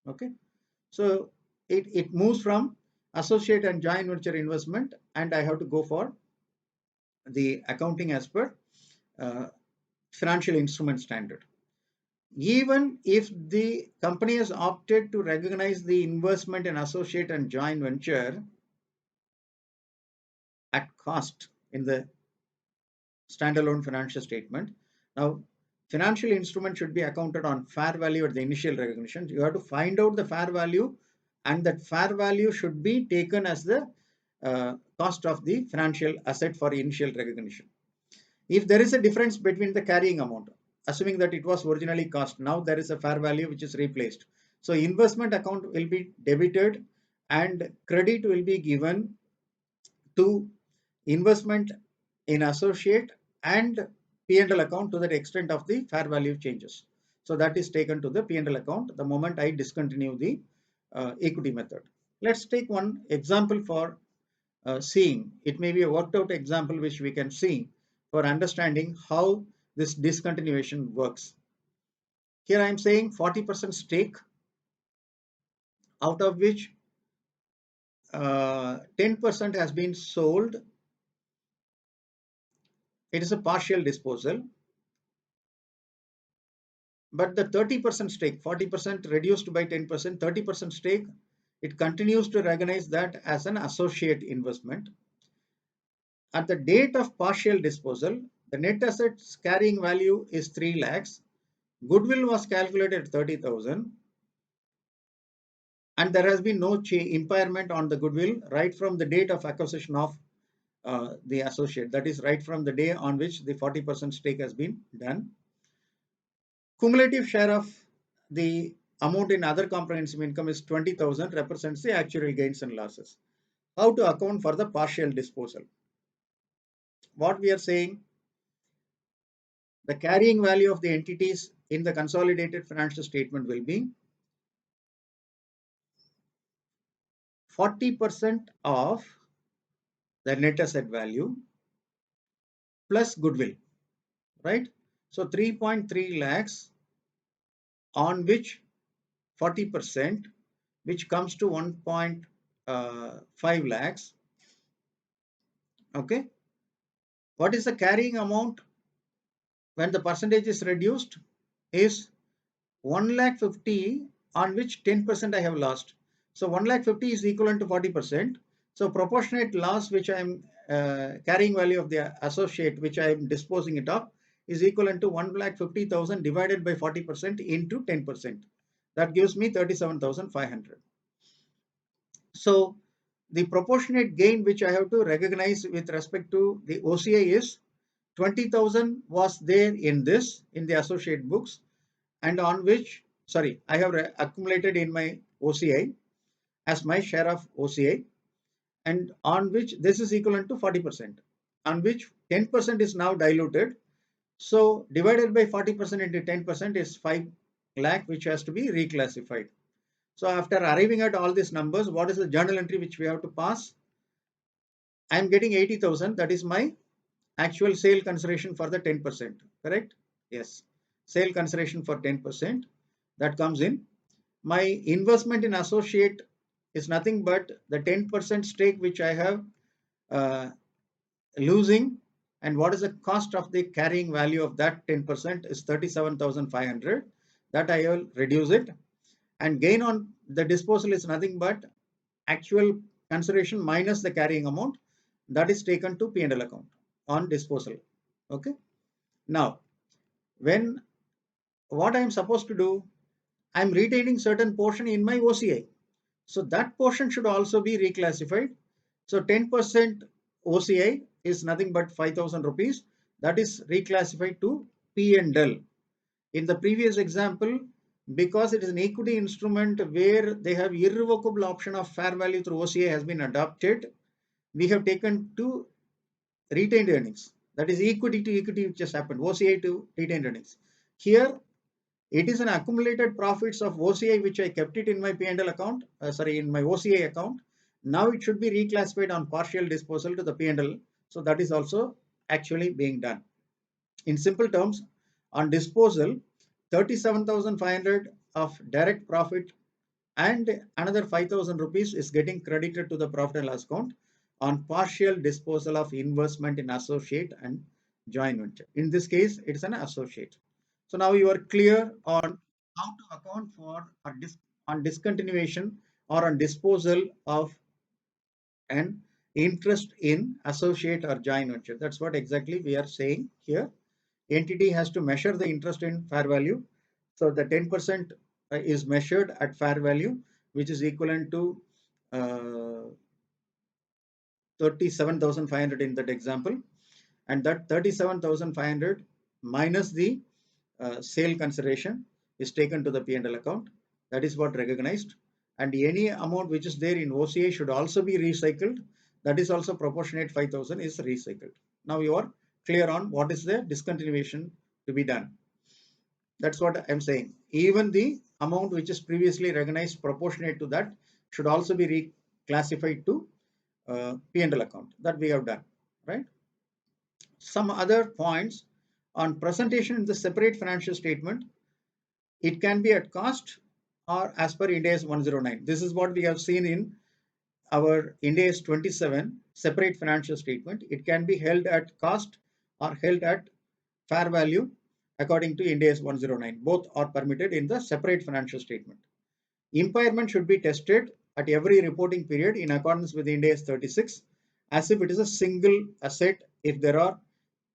Okay. So it moves from associate and joint venture investment, and I have to go for the accounting as per financial instrument standard. Even if the company has opted to recognize the investment in associate and joint venture at cost in the standalone financial statement, now financial instrument should be accounted on fair value at the initial recognition. You have to find out the fair value, and that fair value should be taken as the cost of the financial asset for initial recognition. If there is a difference between the carrying amount, assuming that it was originally cost, now there is a fair value which is replaced. So investment account will be debited and credit will be given to investment in associate and P&L account to that extent of the fair value changes. So that is taken to the P&L account the moment I discontinue the equity method. Let's take one example for seeing. It may be a worked out example which we can see for understanding how this discontinuation works. Here I am saying 40% stake, out of which 10% has been sold. It is a partial disposal. But the 30% stake, 40% reduced by 10%, 30% stake, it continues to recognize that as an associate investment. At the date of partial disposal, the net assets carrying value is 3 lakhs. Goodwill was calculated at 30,000. And there has been no impairment on the goodwill right from the date of acquisition of the associate. That is right from the day on which the 40% stake has been done. Cumulative share of the amount in other comprehensive income is 20,000, represents the actual gains and losses. How to account for the partial disposal? What we are saying, the carrying value of the entities in the consolidated financial statement will be 40% of the net asset value plus goodwill, right? So 3.3 lakhs on which 40%, which comes to 1.5 lakhs. Okay. What is the carrying amount when the percentage is reduced is 1,50,000 on which 10% I have lost. So 1,50,000 is equivalent to 40%. So proportionate loss which I am carrying value of the associate which I am disposing it of is equivalent to 1,50,000 divided by 40% into 10%. That gives me 37,500. So the proportionate gain which I have to recognize with respect to the OCI is 20,000 was there in the associate books, and on which, sorry, I have accumulated in my OCI as my share of OCI, and on which this is equivalent to 40%, on which 10% is now diluted. So divided by 40% into 10% is 5 lakh, which has to be reclassified. So after arriving at all these numbers, what is the journal entry which we have to pass? I am getting 80,000. That is my actual sale consideration for the 10%. Correct? Yes. Sale consideration for 10%. That comes in. My investment in associate is nothing but the 10% stake which I have uh, losing, and what is the cost of the carrying value of that 10% is 37,500. That I will reduce it, and gain on the disposal is nothing but actual consideration minus the carrying amount, that is taken to P&L account on disposal. Okay. Now, when what I am supposed to do, I am retaining certain portion in my OCI. So that portion should also be reclassified. So 10% OCI is nothing but 5,000 rupees. That is reclassified to P&L. In the previous example, because it is an equity instrument where they have irrevocable option of fair value through OCI has been adopted, we have taken to retained earnings. That is equity to equity which just happened, OCI to retained earnings. Here, it is an accumulated profits of OCI which I kept it in my P&L account, in my OCI account. Now it should be reclassified on partial disposal to the P&L. So that is also actually being done. In simple terms, on disposal, 37,500 of direct profit and another 5,000 rupees is getting credited to the profit and loss account on partial disposal of investment in associate and joint venture. In this case, it's an associate. So now you are clear on how to account for on discontinuation or on disposal of an interest in associate or joint venture. That's what exactly we are saying here. Entity has to measure the interest in fair value. So the 10% is measured at fair value, which is equivalent to 37,500 in that example. And that 37,500 minus the sale consideration is taken to the P&L account. That is what recognized. And any amount which is there in OCI should also be recycled. That is also proportionate 5,000 is recycled. Now you are clear on what is the discontinuation to be done. That's what I'm saying. Even the amount which is previously recognized proportionate to that should also be reclassified to P&L account. That we have done, right? Some other points on presentation in the separate financial statement. It can be at cost or as per Ind AS 109. This is what we have seen in our Ind AS 27 separate financial statement. It can be held at cost or held at fair value according to Ind AS 109. Both are permitted in the separate financial statement. Impairment should be tested at every reporting period in accordance with Ind AS 36 as if it is a single asset if there are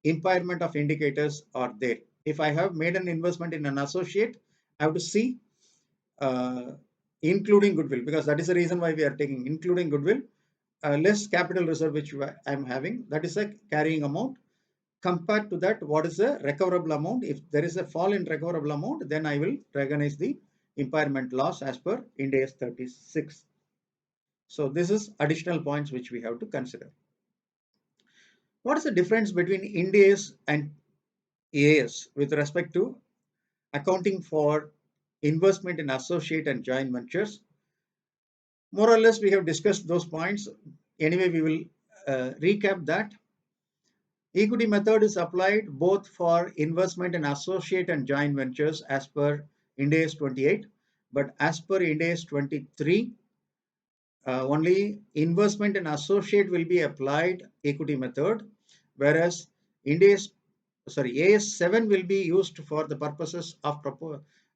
impairment of indicators are there. If I have made an investment in an associate, I have to see including goodwill, because that is the reason why we are taking including goodwill, less capital reserve which I am having, that is a carrying amount. Compared to that, what is the recoverable amount? If there is a fall in recoverable amount, then I will recognize the impairment loss as per Ind AS 36. So this is additional points which we have to consider. What is the difference between Ind AS and AS with respect to accounting for investment in associate and joint ventures? More or less, we have discussed those points. Anyway, we will recap that. Equity method is applied both for investment in associate and joint ventures as per Ind AS 28, but as per Ind AS 23, only investment in associate will be applied equity method, whereas AS 7 will be used for the purposes of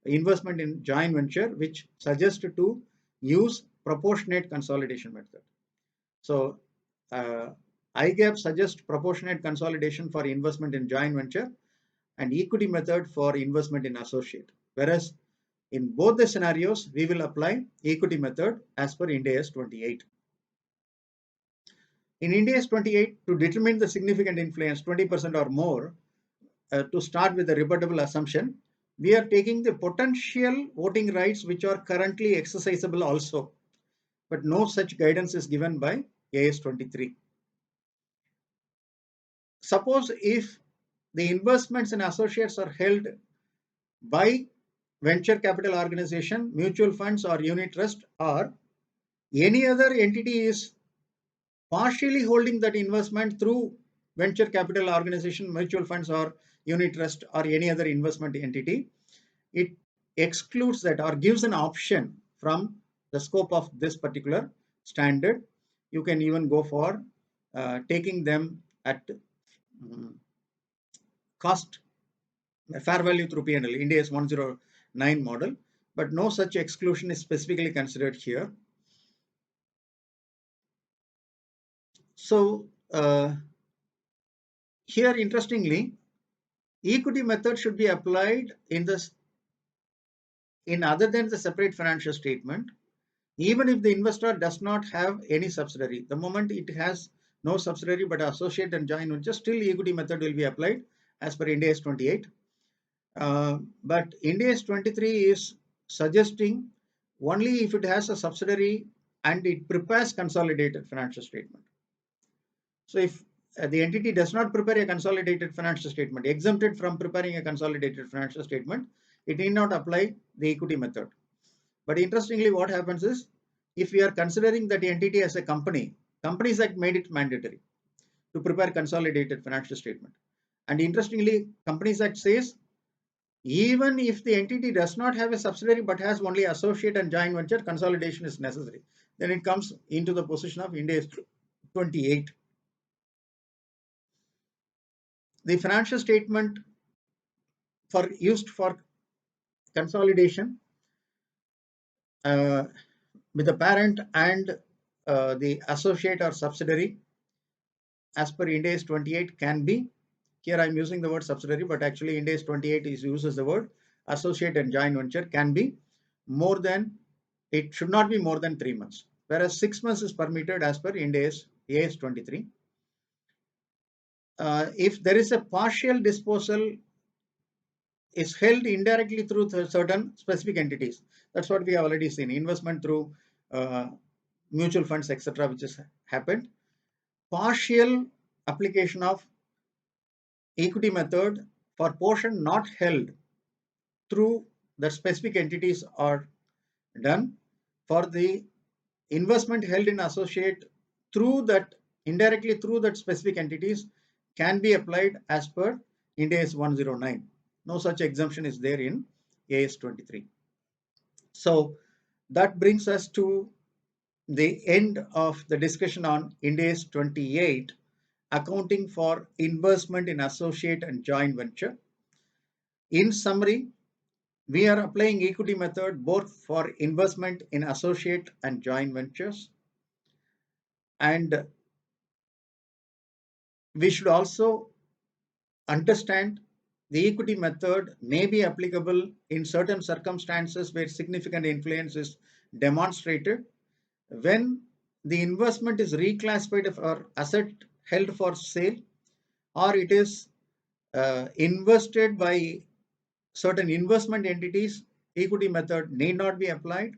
investment in joint venture, which suggests to use proportionate consolidation method. So IGAAP suggests proportionate consolidation for investment in joint venture and equity method for investment in associate. Whereas in both the scenarios, we will apply equity method as per Ind AS 28. In Ind AS 28, to determine the significant influence, 20% or more, to start with the rebuttable assumption, we are taking the potential voting rights which are currently exercisable also, but no such guidance is given by AS 23. Suppose if the investments in associates are held by venture capital organization, mutual funds or unit trust, or any other entity is partially holding that investment through venture capital organization, mutual funds or unit trust or any other investment entity, it excludes that or gives an option from the scope of this particular standard. You can even go for taking them at cost fair value through P&L, Ind AS 109 model, but no such exclusion is specifically considered here. So here, interestingly, equity method should be applied in other than the separate financial statement, even if the investor does not have any subsidiary. The moment it has no subsidiary but associate and joint venture, still equity method will be applied as per Ind AS 28. But Ind AS 23 is suggesting only if it has a subsidiary and it prepares consolidated financial statement. So if the entity does not prepare a consolidated financial statement, exempted from preparing a consolidated financial statement, it need not apply the equity method. But interestingly, what happens is, if we are considering that entity as a company, Companies Act made it mandatory to prepare consolidated financial statement. And interestingly, Companies Act says even if the entity does not have a subsidiary but has only associate and joint venture, consolidation is necessary. Then it comes into the position of Ind AS 28. The financial statement used for consolidation with the parent and the associate or subsidiary as per Ind AS 28 can be, here I'm using the word subsidiary, but actually Ind AS 28 uses the word associate and joint venture, can be more than, it should not be more than 3 months, whereas 6 months is permitted as per Ind AS 23. If there is a partial disposal is held indirectly through certain specific entities. That's what we have already seen. Investment through mutual funds, etc., which has happened. Partial application of equity method for portion not held through the specific entities are done. For the investment held in associate through that, indirectly through that specific entities, can be applied as per Ind AS 109. No such exemption is there in AS 23. So that brings us to the end of the discussion on Ind AS 28, accounting for investment in associate and joint venture. In summary, we are applying equity method both for investment in associate and joint ventures, and we should also understand the equity method may be applicable in certain circumstances where significant influence is demonstrated when the investment is reclassified for asset held for sale, or it is invested by certain investment entities. Equity method need not be applied.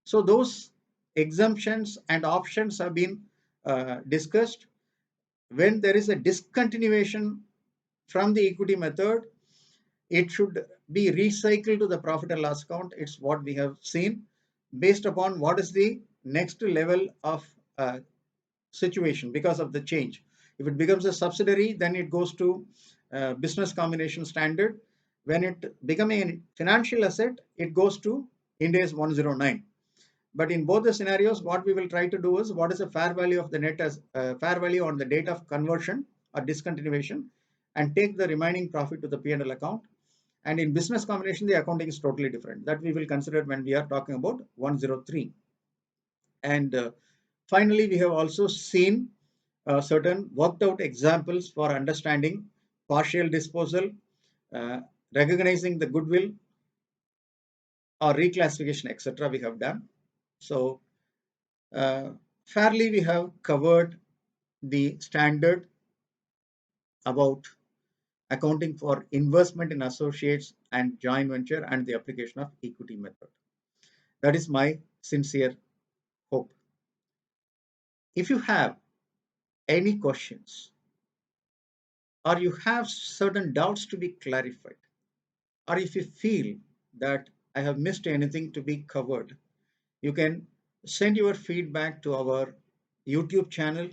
So those exemptions and options have been discussed. When there is a discontinuation from the equity method, it should be recycled to the profit and loss account. It's what we have seen based upon what is the next level of situation because of the change. If it becomes a subsidiary, then it goes to business combination standard. When it becomes a financial asset, it goes to Ind AS 109. But in both the scenarios, what we will try to do is, what is the fair value of the net as fair value on the date of conversion or discontinuation, and take the remaining profit to the P&L account. And in business combination, the accounting is totally different. That we will consider when we are talking about 103. And finally, we have also seen certain worked out examples for understanding partial disposal, recognizing the goodwill or reclassification, etc. we have done. So fairly we have covered the standard about accounting for investment in associates and joint venture and the application of equity method. That is my sincere hope. If you have any questions or you have certain doubts to be clarified, or if you feel that I have missed anything to be covered, you can send your feedback to our YouTube channel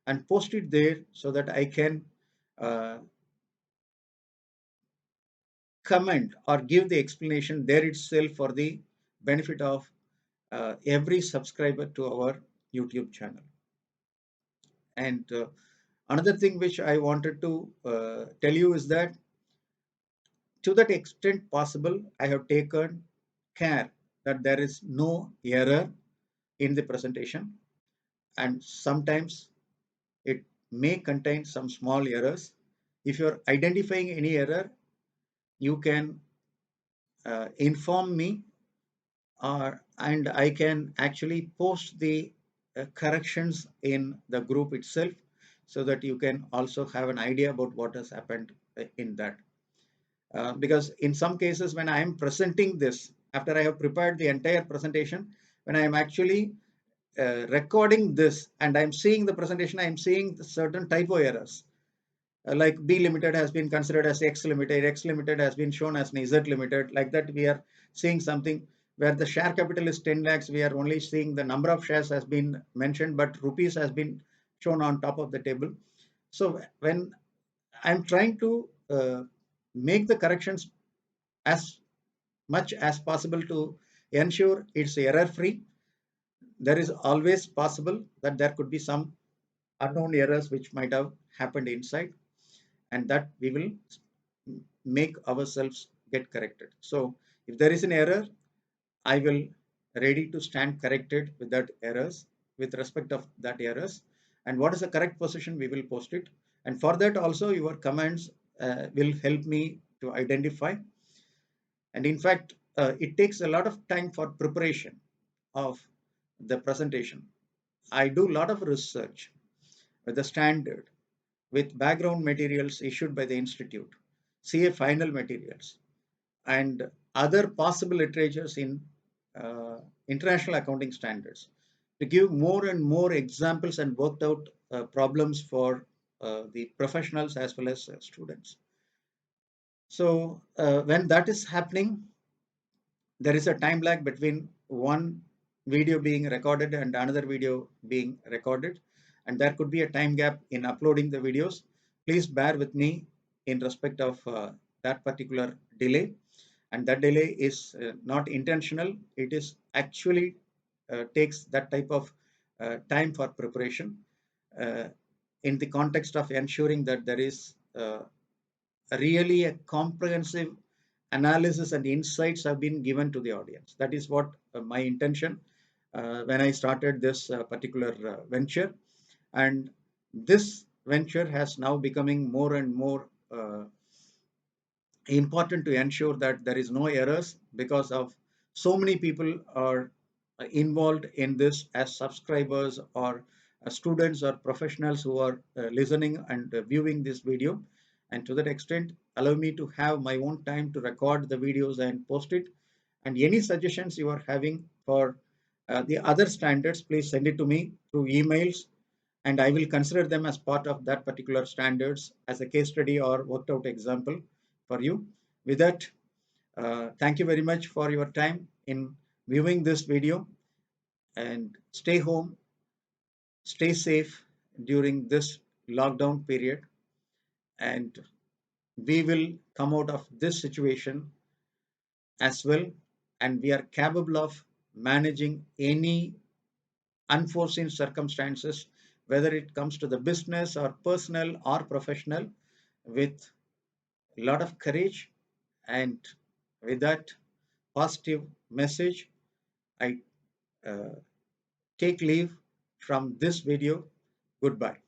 and post it there so that I can uh, comment or give the explanation there itself for the benefit of every subscriber to our YouTube channel. And another thing which I wanted to tell you is that to that extent possible, I have taken care that there is no error in the presentation, and sometimes it may contain some small errors. If you're identifying any error, you can inform me, and I can actually post the corrections in the group itself so that you can also have an idea about what has happened in that. Because in some cases, when I am presenting this, after I have prepared the entire presentation, when I am actually recording this and I'm seeing the presentation, I'm seeing certain typo errors. Like B limited has been considered as X limited has been shown as an Z limited. Like that, we are seeing something where the share capital is 10 lakhs. We are only seeing the number of shares has been mentioned, but rupees has been shown on top of the table. So when I'm trying to make the corrections as much as possible to ensure it's error free, there is always possible that there could be some unknown errors which might have happened inside, and that we will make ourselves get corrected. So if there is an error, I will ready to stand corrected with that errors, with respect of that errors, and what is the correct position, we will post it. And for that also your comments will help me to identify. And in fact, it takes a lot of time for preparation of the presentation. I do a lot of research with the standard, with background materials issued by the institute, CA final materials, and other possible literatures in international accounting standards to give more and more examples and worked out problems for the professionals as well as students. So when that is happening, there is a time lag between one video being recorded and another video being recorded, and there could be a time gap in uploading the videos. Please bear with me in respect of that particular delay, and that delay is not intentional. It is actually takes that type of time for preparation uh, in the context of ensuring that there is really a comprehensive analysis and insights have been given to the audience. That is what my intention when I started this particular venture. And this venture has now becoming more and more important to ensure that there is no errors, because of so many people are involved in this as subscribers or students or professionals who are listening and viewing this video. And to that extent, allow me to have my own time to record the videos and post it. And any suggestions you are having for the other standards, please send it to me through emails, and I will consider them as part of that particular standards as a case study or worked out example for you. With that, thank you very much for your time in viewing this video, and stay home, stay safe during this lockdown period, and we will come out of this situation as well, and we are capable of managing any unforeseen circumstances, whether it comes to the business or personal or professional, with a lot of courage. And with that positive message, I uh, take leave from this video. Goodbye.